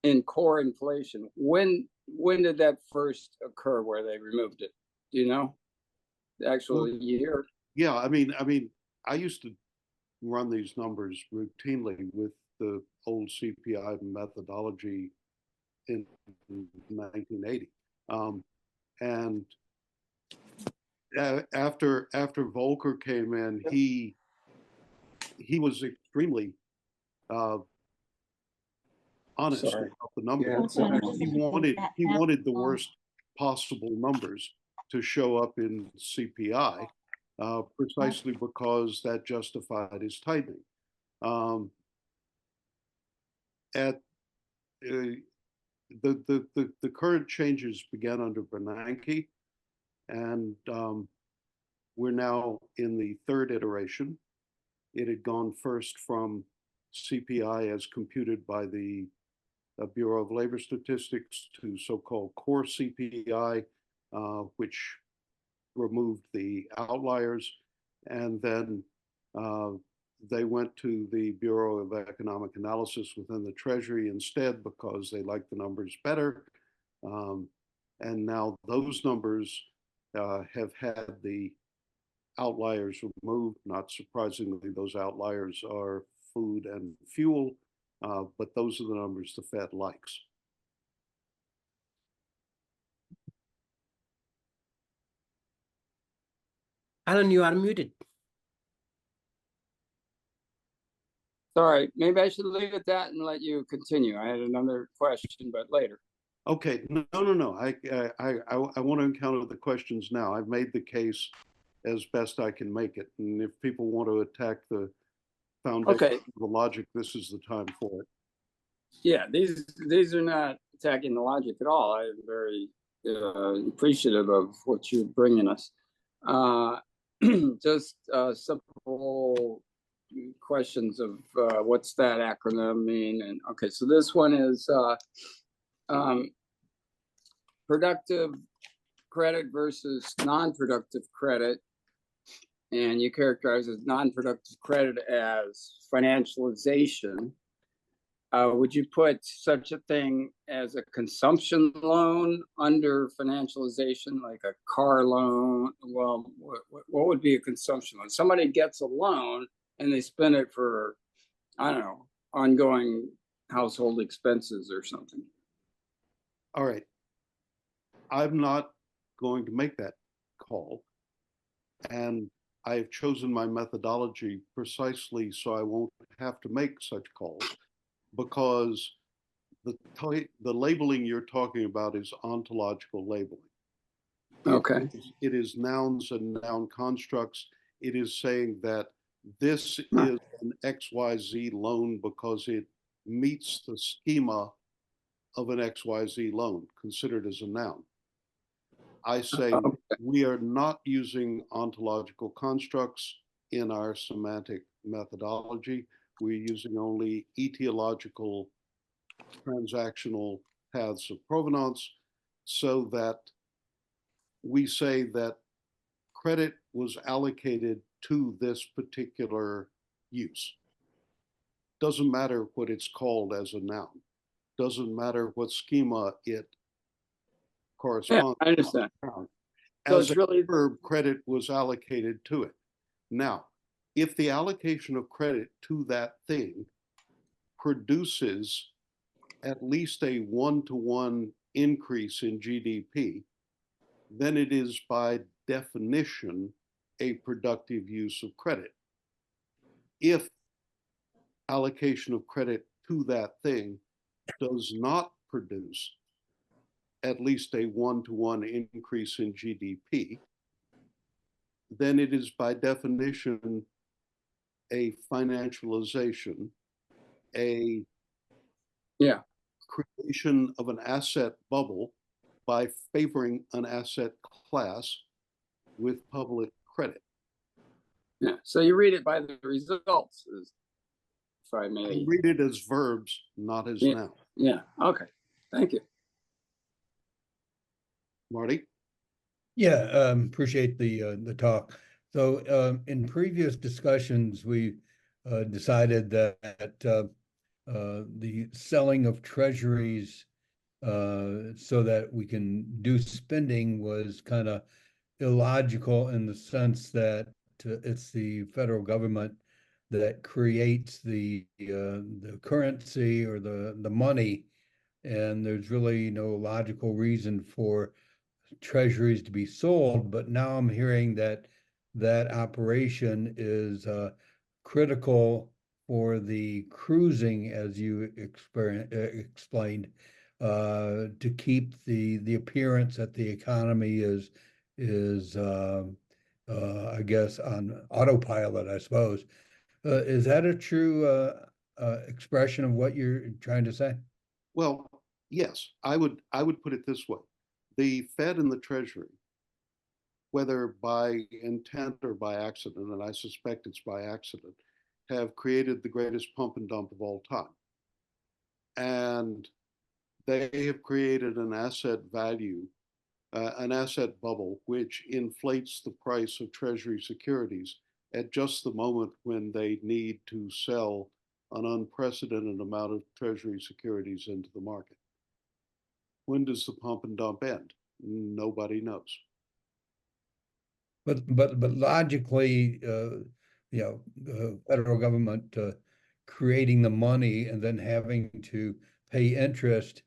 in core inflation, when did that first occur where they removed it? Do you know? The actual year? Yeah, I mean, I used to run these numbers routinely with the old CPI methodology in 1980, and after Volcker came in, he was extremely honest Sorry. about the numbers. Yeah. He wanted the worst possible numbers to show up in CPI, precisely because that justified his tightening. At the current changes began under Bernanke, and we're now in the third iteration. It had gone first from CPI as computed by the Bureau of Labor Statistics to so-called core CPI, which removed the outliers, and then they went to the Bureau of Economic Analysis within the Treasury instead because they liked the numbers better. And now those numbers have had the outliers removed. Not surprisingly, those outliers are food and fuel, but those are the numbers the Fed likes. Alan, you are muted. Sorry, maybe I should leave it at that and let you continue. I had another question, but later. Okay, no. I want to encounter the questions now. I've made the case as best I can make it, and if people want to attack the foundation of the logic, this is the time for it. Yeah, these are not attacking the logic at all. I'm very appreciative of what you're bringing us. Just simple questions of what's that acronym mean? And okay, so this one is productive credit versus non-productive credit, and you characterize as non-productive credit as financialization. Would you put such a thing as a consumption loan under financialization, like a car loan? Well, what would be a consumption loan? Somebody gets a loan and they spend it for, I don't know, ongoing household expenses or something. All right. I'm not going to make that call. And I've chosen my methodology precisely so I won't have to make such calls, because the labeling you're talking about is ontological labeling. Okay. It is nouns and noun constructs. It is saying that this is an XYZ loan because it meets the schema of an XYZ loan, considered as a noun. I say we are not using ontological constructs in our semantic methodology. We're using only etiological transactional paths of provenance, so that we say that credit was allocated to this particular use. Doesn't matter what it's called as a noun. Doesn't matter what schema it corresponds I understand. to. So As it's a really verb, credit was allocated to it. Now, if the allocation of credit to that thing produces at least a one-to-one increase in GDP, then it is by definition a productive use of credit. If allocation of credit to that thing does not produce at least a one-to-one increase in GDP, then it is by definition a financialization, a creation of an asset bubble by favoring an asset class with public credit. Yeah. So you read it by the results, if I may. I read it as verbs, not as nouns. Yeah. Okay. Thank you. Marty? Yeah, appreciate the talk. So in previous discussions, we decided that the selling of treasuries so that we can do spending was kind of illogical in the sense that it's the federal government that creates the currency or the money, and there's really no logical reason for treasuries to be sold. But now I'm hearing that that operation is critical for the cruising, as you explained, to keep the appearance that the economy is I guess on autopilot, I suppose. Is that a true expression of what you're trying to say? Well, yes, I would put it this way. The Fed and the Treasury, whether by intent or by accident, and I suspect it's by accident, have created the greatest pump and dump of all time. And they have created an asset value, an asset bubble, which inflates the price of Treasury securities at just the moment when they need to sell an unprecedented amount of Treasury securities into the market. When does the pump and dump end? Nobody knows. But logically, the federal government creating the money and then having to pay interest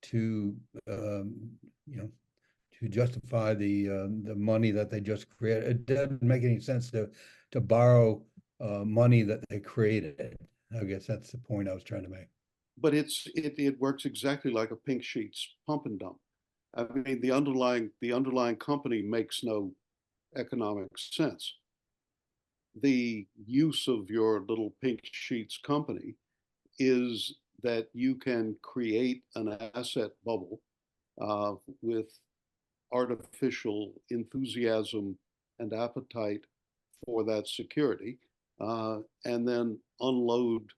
to to justify the money that they just created. It doesn't make any sense to borrow money that they created. I guess that's the point I was trying to make. But it works exactly like a Pink Sheets pump and dump. I mean, the underlying company makes no economic sense. The use of your little Pink Sheets company is that you can create an asset bubble with artificial enthusiasm and appetite for that security, and then unload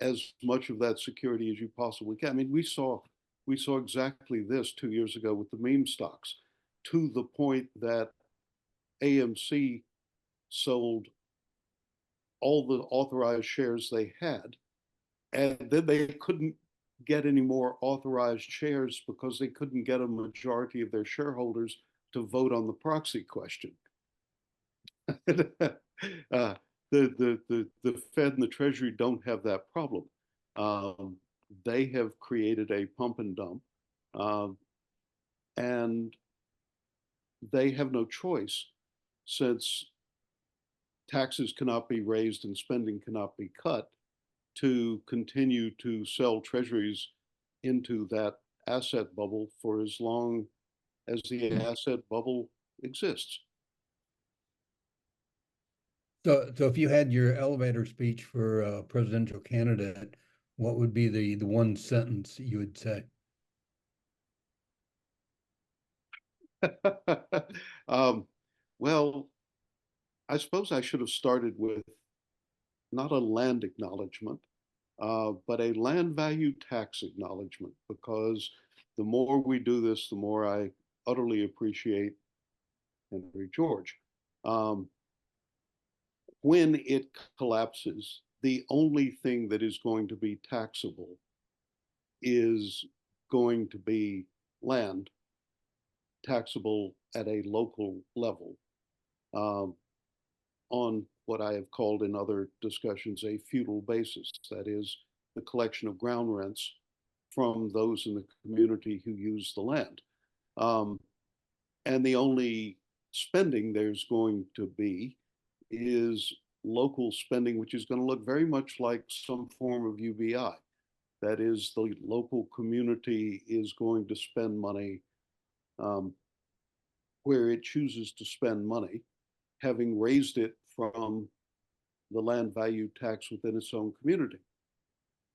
as much of that security as you possibly can. I mean, we saw exactly this 2 years ago with the meme stocks, to the point that AMC sold all the authorized shares they had, and then they couldn't get any more authorized shares because they couldn't get a majority of their shareholders to vote on the proxy question. The Fed and the Treasury don't have that problem. They have created a pump and dump, and they have no choice, since taxes cannot be raised and spending cannot be cut, to continue to sell treasuries into that asset bubble for as long as the asset bubble exists. So if you had your elevator speech for a presidential candidate, what would be the one sentence you would say? Well, I suppose I should have started with not a land acknowledgement, but a land value tax acknowledgement, because the more we do this, the more I utterly appreciate Henry George. when it collapses, the only thing that is going to be taxable is going to be land, taxable at a local level, on what I have called in other discussions a feudal basis. That is, the collection of ground rents from those in the community who use the land. And the only spending there's going to be is local spending, which is going to look very much like some form of UBI. That is, the local community is going to spend money where it chooses to spend money, having raised it from the land value tax within its own community.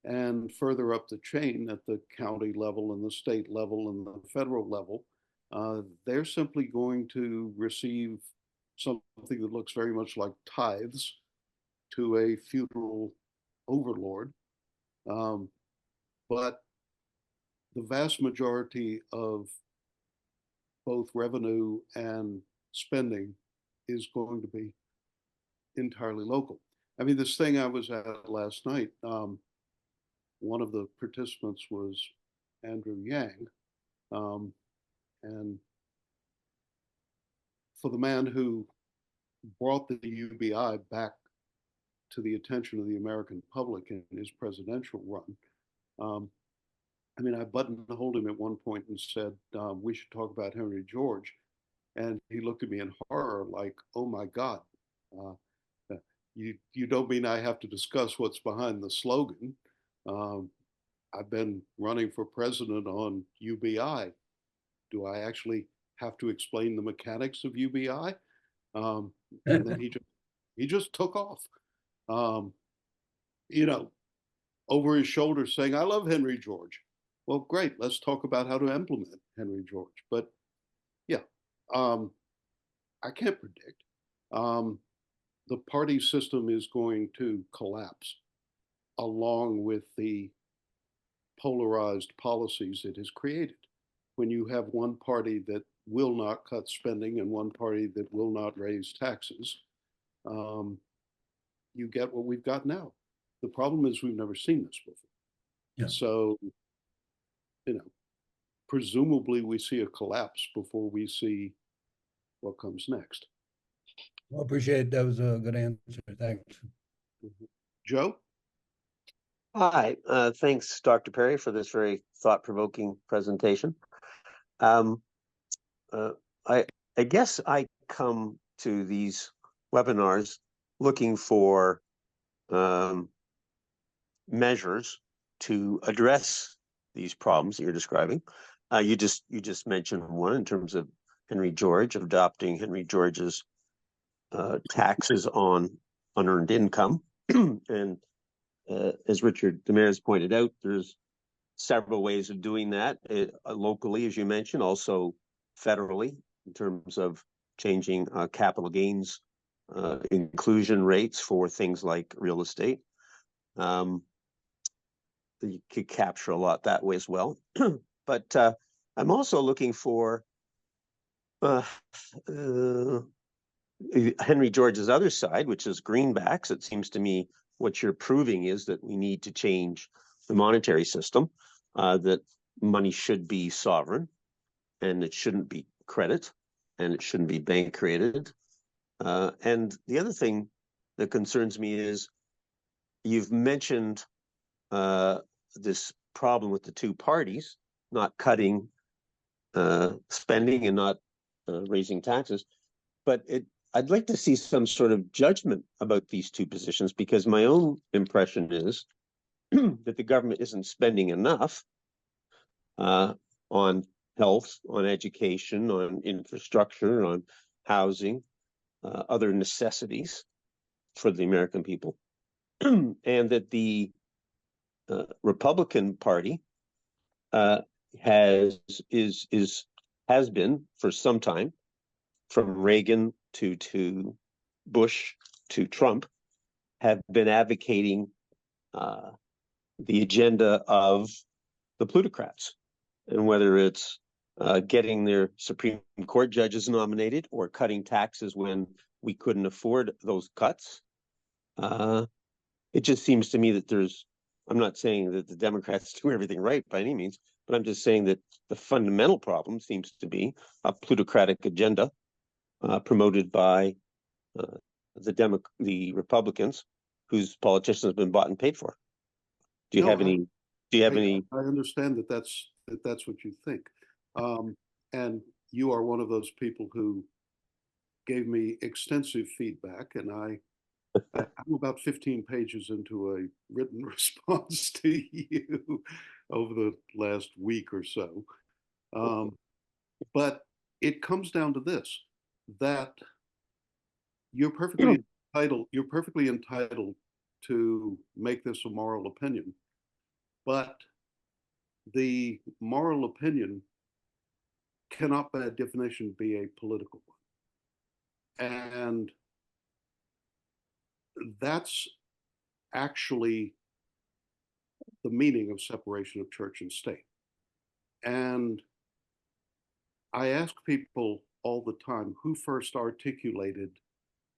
And further up the chain at the county level and the state level and the federal level, they're simply going to receive something that looks very much like tithes to a feudal overlord. But the vast majority of both revenue and spending is going to be entirely local. I mean, this thing I was at last night, one of the participants was Andrew Yang. And for the man who brought the UBI back to the attention of the American public in his presidential run, I mean, I buttonholed him at one point and said, we should talk about Henry George. And he looked at me in horror like, oh my God, you don't mean I have to discuss what's behind the slogan? I've been running for president on UBI. Do I actually have to explain the mechanics of UBI? And then he just took off, you know, over his shoulder saying, I love Henry George. Well, great, let's talk about how to implement Henry George. But yeah, I can't predict. The party system is going to collapse along with the polarized policies it has created. When you have one party that will not cut spending and one party that will not raise taxes, you get what we've got now. The problem is we've never seen this before. Yeah. So, you know, presumably we see a collapse before we see what comes next. Well, appreciate it. That was a good answer. Thanks. Joe? Hi, thanks, Dr. Perry, for this very thought-provoking presentation. I guess I come to these webinars looking for measures to address these problems that you're describing. You just mentioned one in terms of Henry George, adopting Henry George's taxes on unearned income. And as Richard Demers pointed out, there's several ways of doing that, locally, as you mentioned, also federally, in terms of changing capital gains inclusion rates for things like real estate. You could capture a lot that way as well. But I'm also looking for Henry George's other side, which is greenbacks. It seems to me what you're proving is that we need to change the monetary system, that money should be sovereign, and it shouldn't be credit, and it shouldn't be bank created. And the other thing that concerns me is you've mentioned this problem with the two parties not cutting spending and not raising taxes, but I'd like to see some sort of judgment about these two positions, because my own impression is that the government isn't spending enough on health, on education, on infrastructure, on housing, other necessities for the American people, and that the Republican Party has been for some time, from Reagan to Bush to Trump, have been advocating the agenda of the plutocrats, and whether it's getting their Supreme Court judges nominated or cutting taxes when we couldn't afford those cuts, It just seems to me that I'm not saying that the Democrats do everything right by any means, but I'm just saying that the fundamental problem seems to be a plutocratic agenda promoted by the Republicans, whose politicians have been bought and paid for. Do you No, have any? Do you have any? I understand that that's what you think, and you are one of those people who gave me extensive feedback, and I'm about 15 pages into a written response to you over the last week or so. But it comes down to this, that you're perfectly entitled to make this a moral opinion, but the moral opinion cannot by definition be a political one. And that's actually the meaning of separation of church and state. And I ask people all the time, who first articulated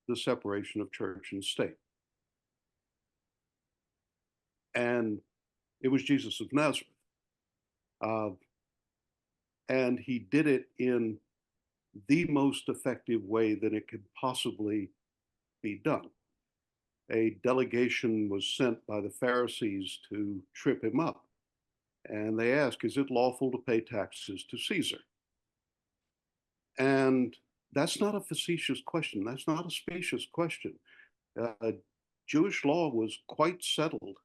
the separation of church and state? And it was Jesus of Nazareth. And he did it in the most effective way that it could possibly be done. A delegation was sent by the Pharisees to trip him up. And they asked, is it lawful to pay taxes to Caesar? And that's not a facetious question. That's not a specious question. Jewish law was quite settled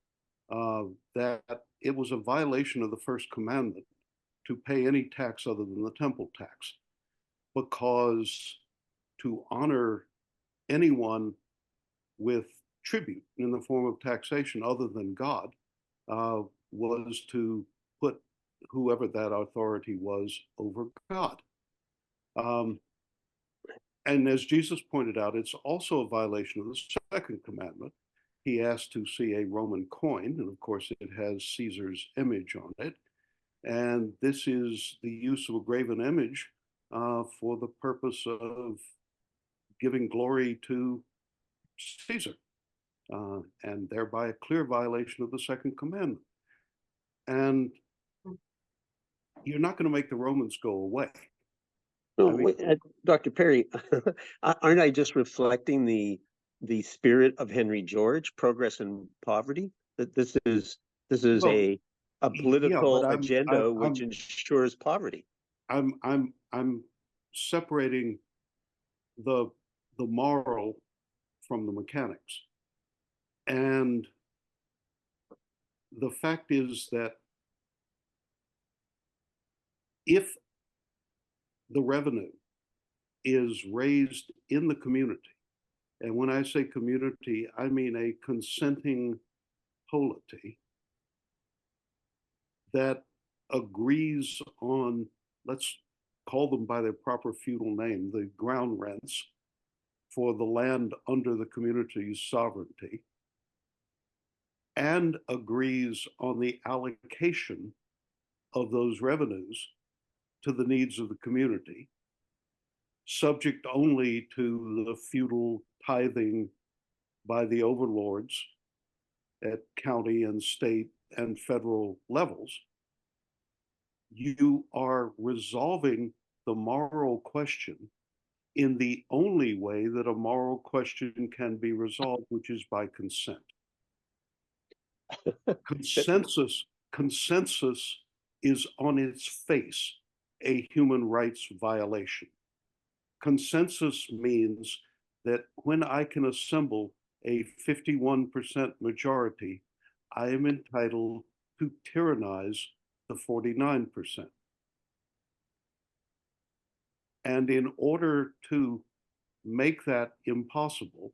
that it was a violation of the first commandment to pay any tax other than the temple tax, because to honor anyone with tribute in the form of taxation other than God was to put whoever that authority was over God. And as Jesus pointed out, it's also a violation of the second commandment. He asked to see a Roman coin, and of course it has Caesar's image on it. And this is the use of a graven image for the purpose of giving glory to Caesar, and thereby a clear violation of the second commandment. And you're not going to make the Romans go away. No, wait, Dr. Perry, aren't I just reflecting the spirit of Henry George, progress and poverty? That this is well, a political agenda which ensures poverty. I'm separating the moral from the mechanics. And the fact is that if the revenue is raised in the community, and when I say community, I mean a consenting polity that agrees on, let's call them by their proper feudal name, the ground rents for the land under the community's sovereignty, and agrees on the allocation of those revenues to the needs of the community, subject only to the feudal tithing by the overlords at county and state and federal levels, you are resolving the moral question in the only way that a moral question can be resolved, which is by consent. Consensus is on its face a human rights violation. Consensus means that when I can assemble a 51% majority, I am entitled to tyrannize the 49%. And in order to make that impossible,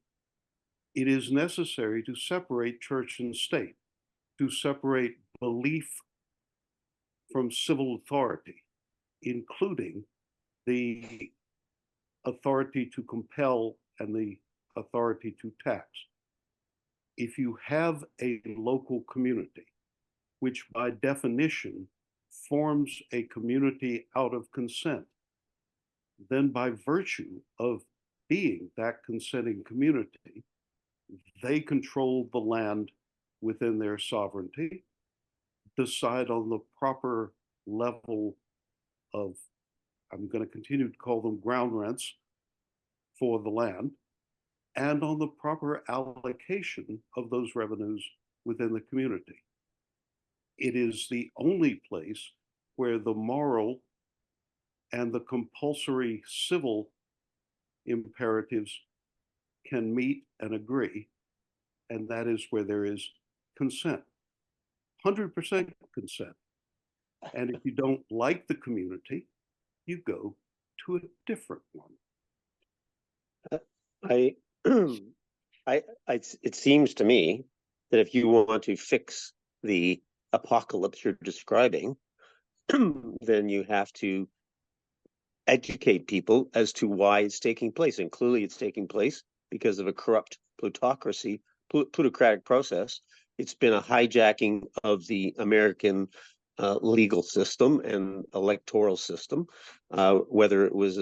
it is necessary to separate church and state, to separate belief from civil authority, including the authority to compel and the authority to tax. If you have a local community, which by definition forms a community out of consent, then by virtue of being that consenting community, They control the land within their sovereignty, decide on the proper level of, I'm going to continue to call them ground rents for the land, and on the proper allocation of those revenues within the community. It is the only place where the moral and the compulsory civil imperatives can meet and agree, and that is where there is consent. 100% consent. And if you don't like the community, you go to a different one. It seems to me that if you want to fix the apocalypse you're describing, then you have to educate people as to why it's taking place. And clearly it's taking place because of a corrupt plutocracy, plutocratic process. It's been a hijacking of the American legal system and electoral system, whether it was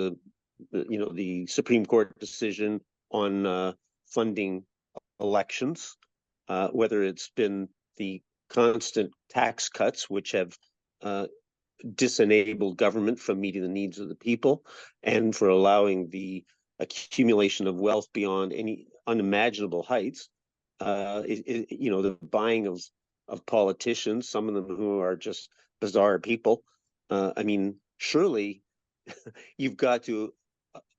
the Supreme Court decision on funding elections, whether it's been the constant tax cuts, which have disenabled government from meeting the needs of the people and for allowing the accumulation of wealth beyond any unimaginable heights. The buying of politicians, some of them who are just bizarre people. Surely you've got to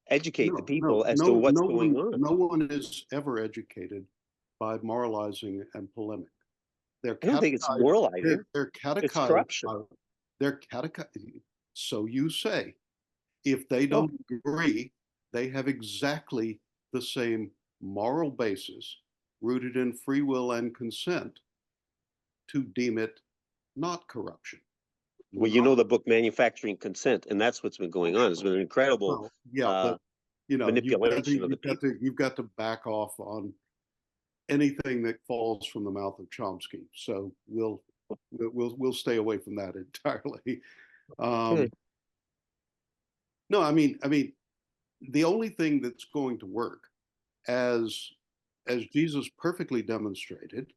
educate the people as to what's going on. No one is ever educated by moralizing and polemic. I don't think it's moralizing. They're catechized. It's corruption. They're catechized. So you say, if they don't agree, they have exactly the same moral basis rooted in free will and consent to deem it not corruption. Well, you know the book Manufacturing Consent, and that's what's been going on. It's been an incredible manipulation of the people. You've got to back off on anything that falls from the mouth of Chomsky. So we'll stay away from that entirely. No, I mean, the only thing that's going to work, as Jesus perfectly demonstrated,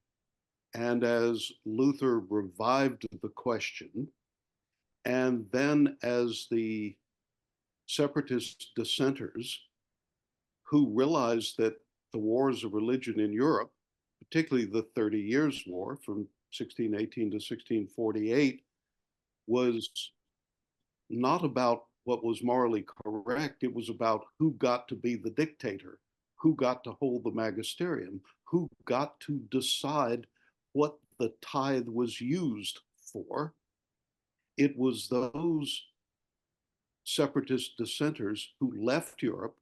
and as Luther revived the question, and then as the separatist dissenters who realized that the wars of religion in Europe, particularly the 30 Years' War from 1618 to 1648, was not about what was morally correct. It was about who got to be the dictator, who got to hold the magisterium, who got to decide what the tithe was used for. It was those separatist dissenters who left Europe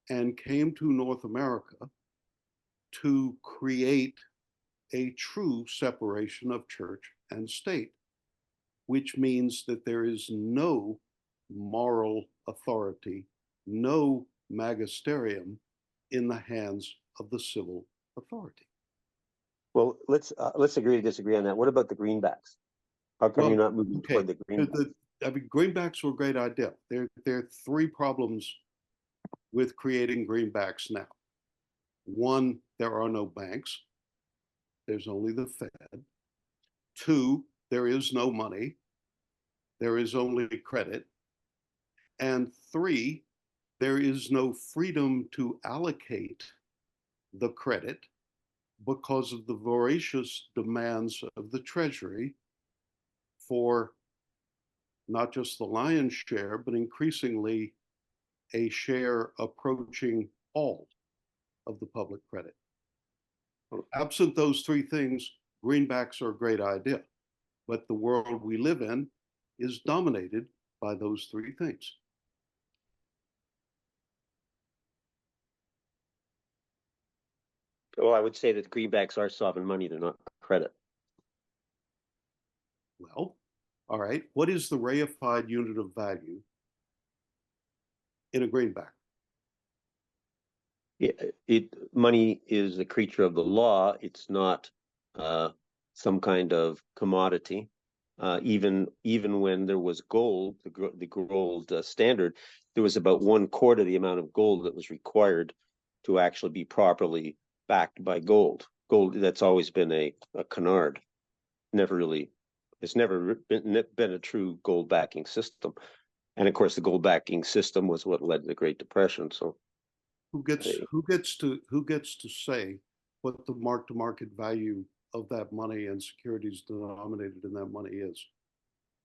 and came to North America to create a true separation of church and state, which means that there is no moral authority, no magisterium in the hands of the civil authority. Well, let's agree to disagree on that. What about the greenbacks? How come you're not moving toward the greenbacks? Greenbacks were a great idea. There are three problems with creating greenbacks now. One, there are no banks. There's only the Fed. Two, there is no money. There is only credit. And three, there is no freedom to allocate the credit because of the voracious demands of the Treasury for not just the lion's share, but increasingly a share approaching all of the public credit. Absent those three things, greenbacks are a great idea, but the world we live in is dominated by those three things. Well, I would say that greenbacks are sovereign money, they're not credit. Well, all right, what is the reified unit of value in a greenback? Yeah, money is a creature of the law. It's not some kind of commodity. Even when there was gold, the gold standard, there was about 1/4 of the amount of gold that was required to actually be properly backed by gold. Gold, that's always been a canard. It's never been a true gold backing system. And of course, the gold backing system was what led to the Great Depression. So who gets to say what the mark-to-market value of that money and securities denominated in that money is?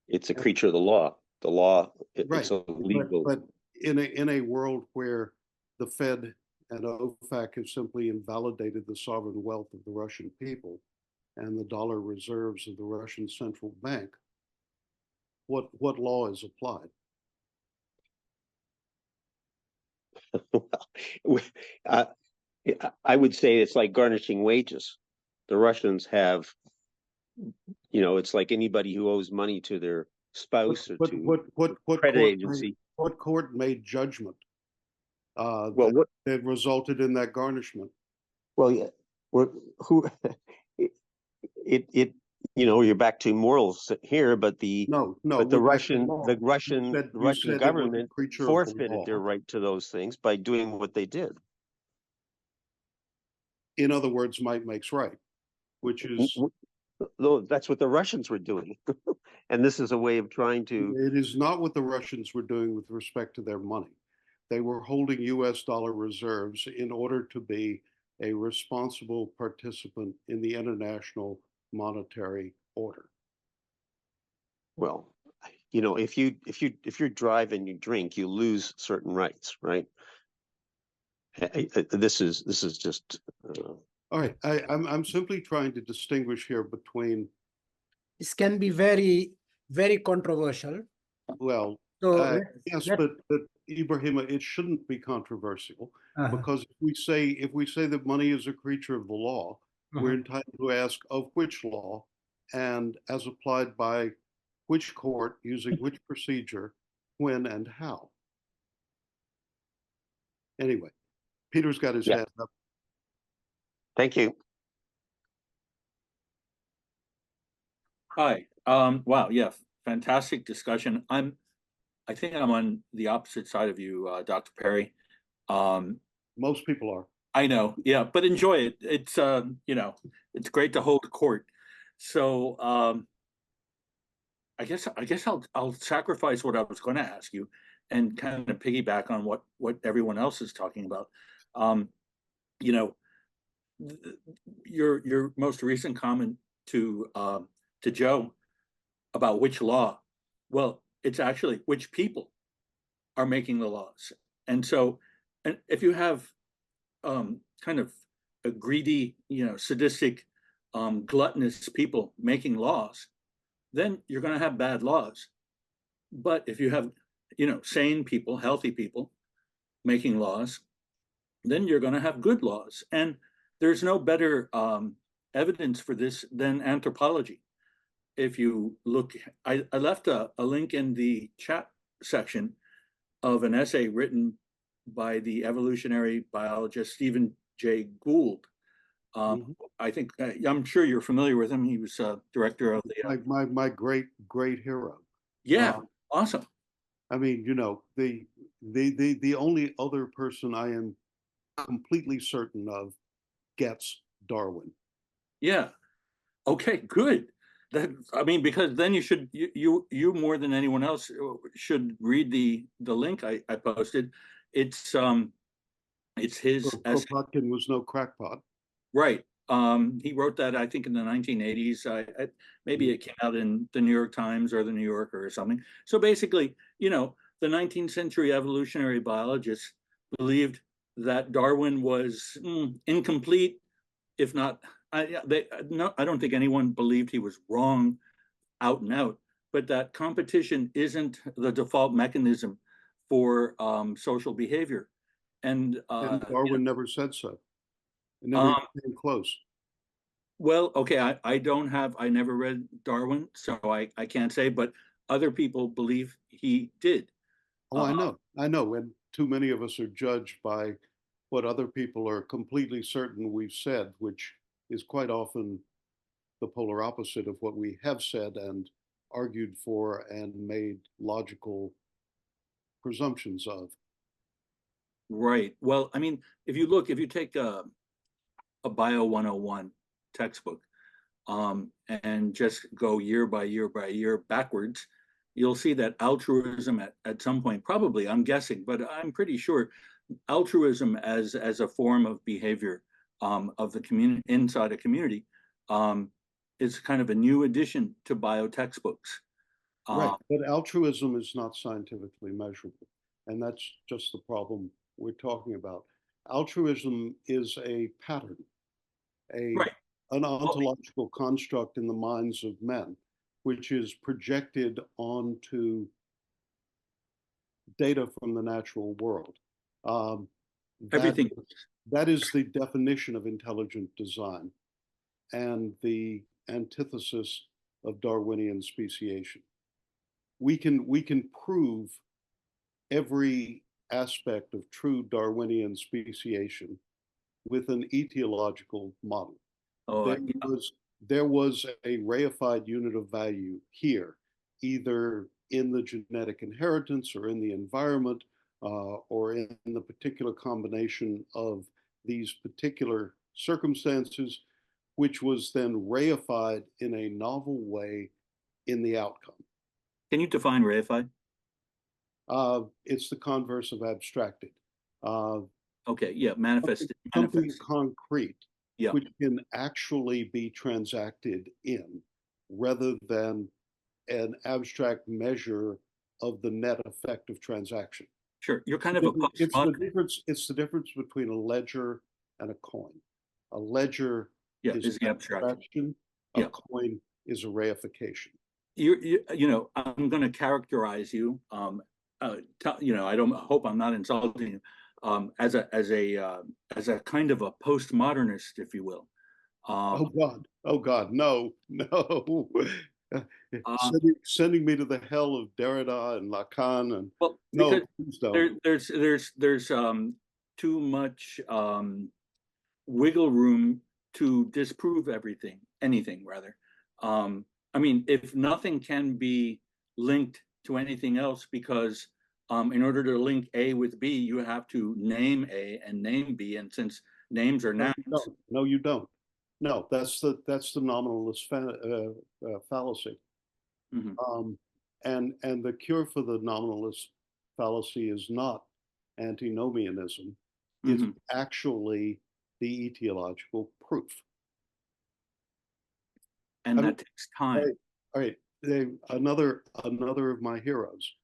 it's a creature of the law. The law, Right. it's illegal. But in a world where the Fed and OFAC have simply invalidated the sovereign wealth of the Russian people and the dollar reserves of the Russian central bank, what law is applied? I would say it's like garnishing wages. The Russians have, it's like anybody who owes money to their spouse or to credit agency. What court made judgment that resulted in that garnishment? Well, yeah, you're back to morals here, but the Russian government forfeited their right to those things by doing what they did. In other words, might makes right, which is that's what the Russians were doing, and this is a way of trying to. It is not what the Russians were doing with respect to their money. They were holding U.S. dollar reserves in order to be a responsible participant in the international monetary order. Well, if you drive and you drink, you lose certain rights, right? This is just. All right, I'm simply trying to distinguish here between. This can be very, very controversial. Well, So yes, but Ibrahima, it shouldn't be controversial because if we say that money is a creature of the law, we're entitled to ask of which law and as applied by which court using which procedure, when and how. Anyway, Peter's got his hand up. Thank you. Hi. Wow. Yeah. Fantastic discussion. I think I'm on the opposite side of you, Dr. Perry. Most people are. I know. Yeah, but enjoy it. It's it's great to hold court. So I guess I'll sacrifice what I was going to ask you and kind of piggyback on what everyone else is talking about. Your most recent comment to Joe about which law. Well, it's actually which people are making the laws. And so, and if you have kind of a greedy, sadistic, gluttonous people making laws, then you're going to have bad laws. But if you have, sane people, healthy people making laws, then you're going to have good laws. And there's no better evidence for this than anthropology. If you look, I left a link in the chat section of an essay written by the evolutionary biologist Stephen Jay Gould. I think I'm sure you're familiar with him. He was director of the my great hero. Yeah, awesome. I mean, the only other person I am completely certain of gets Darwin. Yeah. Okay. Good. Because then you should you more than anyone else should read the link I posted. It's his. Kropotkin was no crackpot. Right. He wrote that I think in the 1980s. Maybe it came out in the New York Times or the New Yorker or something. So basically, the 19th century evolutionary biologists believed that Darwin was incomplete, if not. I don't think anyone believed he was wrong out and out, but that competition isn't the default mechanism for social behavior. And Darwin never said so. It never came close. Well, okay, I never read Darwin, so I can't say, but other people believe he did. Oh, I know. And too many of us are judged by what other people are completely certain we've said, which is quite often the polar opposite of what we have said and argued for and made logical presumptions of. Right. Well, I mean, if you take a Bio 101 textbook, and just go year by year by year backwards, you'll see that altruism at some point, probably, I'm guessing, but I'm pretty sure, altruism as a form of behavior of the community inside a community is kind of a new addition to bio textbooks. Right, but altruism is not scientifically measurable, and that's just the problem we're talking about. Altruism is a pattern, Right. an ontological construct in the minds of men, which is projected onto data from the natural world. Everything. That is the definition of intelligent design and the antithesis of Darwinian speciation. We can prove every aspect of true Darwinian speciation with an etiological model. There was a reified unit of value here, either in the genetic inheritance or in the environment, or in the particular combination of these particular circumstances, which was then reified in a novel way in the outcome. Can you define reified? It's the converse of abstracted. Okay, yeah, manifested. Something concrete, yeah, which can actually be transacted in, rather than an abstract measure of the net effect of transaction. Sure, you're kind of a postmodern. It's the difference between a ledger and a coin. A ledger is the abstraction. A coin is a reification. You know, I'm going to characterize you. You know, I don't hope I'm not insulting you. As a kind of a postmodernist, if you will. Oh God, no. Sending me to the hell of Derrida and Lacan and well, no, there's too much wiggle room to disprove anything rather. I mean, if nothing can be linked to anything else, because in order to link A with B, you have to name A and name B, and since names are nouns. No, you don't. No, that's the nominalist fallacy. Mm-hmm. And the cure for the nominalist fallacy is not antinomianism. It's actually the etiological proof. And that takes time. All right. Another of my heroes,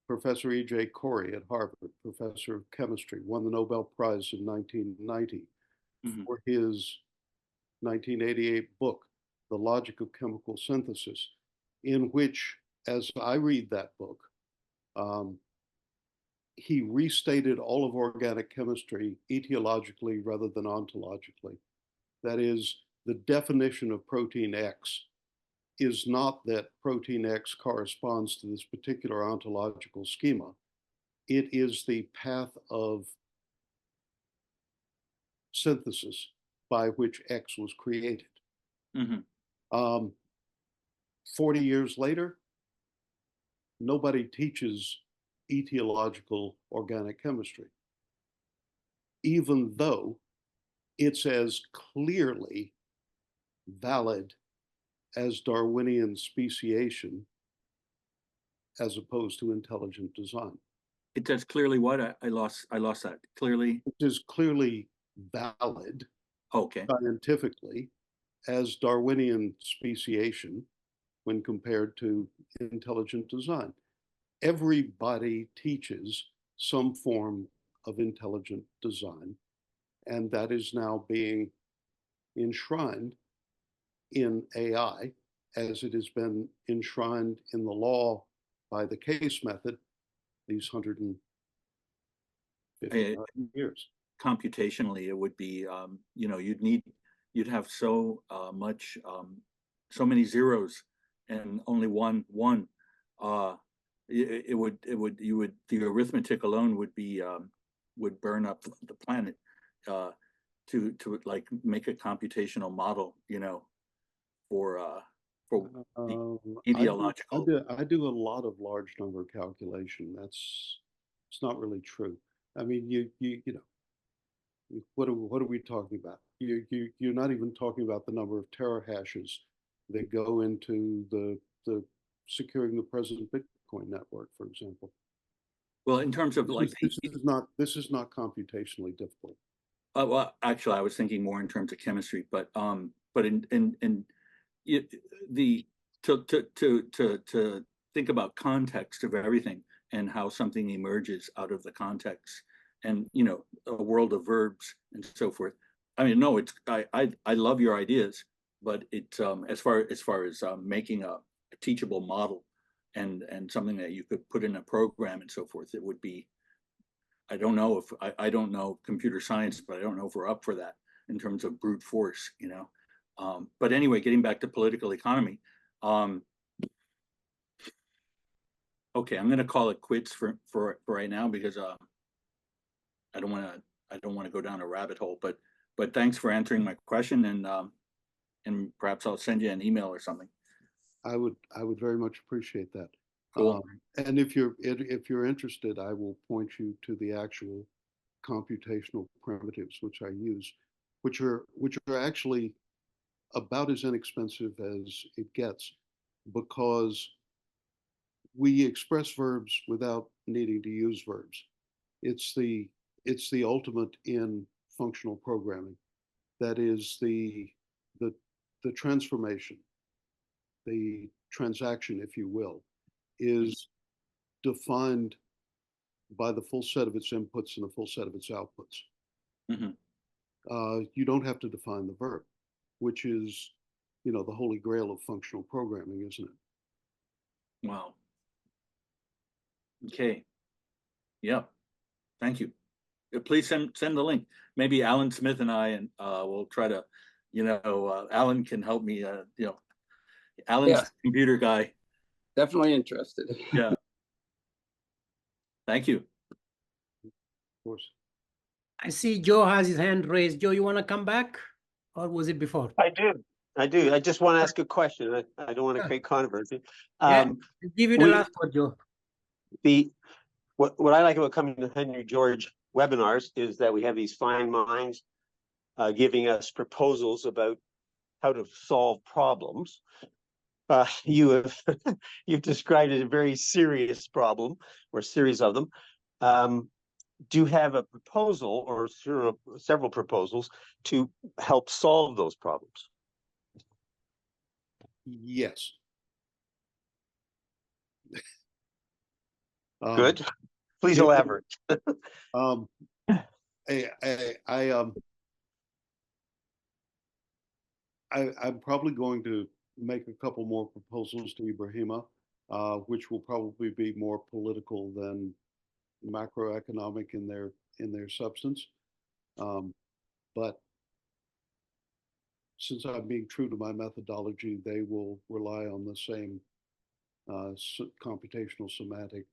Professor E.J. Corey at Harvard, professor of chemistry, won the Nobel Prize in 1990 for his 1988 book, The Logic of Chemical Synthesis, in which, as I read that book, he restated all of organic chemistry etiologically rather than ontologically. That is, the definition of protein X is not that protein X corresponds to this particular ontological schema. It is the path of synthesis by which X was created. 40 years later, nobody teaches etiological organic chemistry, even though it's as clearly valid as Darwinian speciation as opposed to intelligent design. It does clearly what? I lost that. Clearly? It is clearly valid scientifically as Darwinian speciation when compared to intelligent design. Everybody teaches some form of intelligent design, and that is now being enshrined in AI as it has been enshrined in the law by the case method these 150 years. Computationally, it would be, you know, you'd have so many zeros and only one. The arithmetic alone would burn up the planet to like make a computational model, you know, for ideological. I do a lot of large number calculation. It's not really true. I mean, you know, What are we talking about? You're not even talking about the number of terahashes that go into the securing the present Bitcoin network, for example. Well, in terms of like, This is not computationally difficult. well, actually, I was thinking more in terms of chemistry, but to think about context of everything and how something emerges out of the context, and a world of verbs and so forth. I mean, no, it's I love your ideas, but it's as far as making a teachable model and something that you could put in a program and so forth, it would be. I don't know if I don't know computer science, but I don't know if we're up for that in terms of brute force, But anyway, getting back to political economy. Okay, I'm going to call it quits for right now because I don't want to go down a rabbit hole. But thanks for answering my question, and perhaps I'll send you an email or something. I would very much appreciate that. Cool. And if you're interested, I will point you to the actual computational primitives which I use, which are actually about as inexpensive as it gets, because we express verbs without needing to use verbs. It's the ultimate in functional programming. That is the transformation, the transaction, if you will, is defined by the full set of its inputs and the full set of its outputs. Mm-hmm. You don't have to define the verb, which is, the holy grail of functional programming, isn't it? Wow. Okay. Yep. Thank you. Please send the link. Maybe Alan Smith and I will try to, Alan can help me. Alan's the computer guy. Definitely interested. Yeah. Thank you. Of course. I see Joe has his hand raised. Joe, you want to come back, or was it before? I do. I just want to ask a question. I don't want to create controversy. Yeah, I'll give you the last word, Joe. What I like about coming to Henry George webinars is that we have these fine minds giving us proposals about how to solve problems. You've described it as a very serious problem, or a series of them. Do you have a proposal or several proposals to help solve those problems? Yes. Good. Please elaborate. I'm probably going to make a couple more proposals to Ibrahima, which will probably be more political than macroeconomic in their substance. But since I'm being true to my methodology, they will rely on the same computational semantic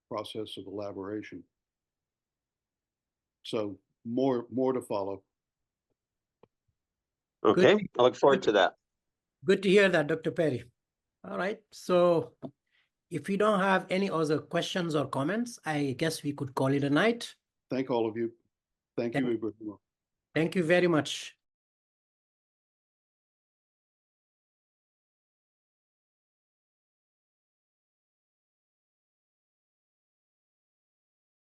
process of elaboration. So more to follow. Okay, I look forward to that. Good to hear that, Dr. Perry. All right. So if we don't have any other questions or comments, I guess we could call it a night. Thank all of you. Thank you, Ibrahima. Thank you very much.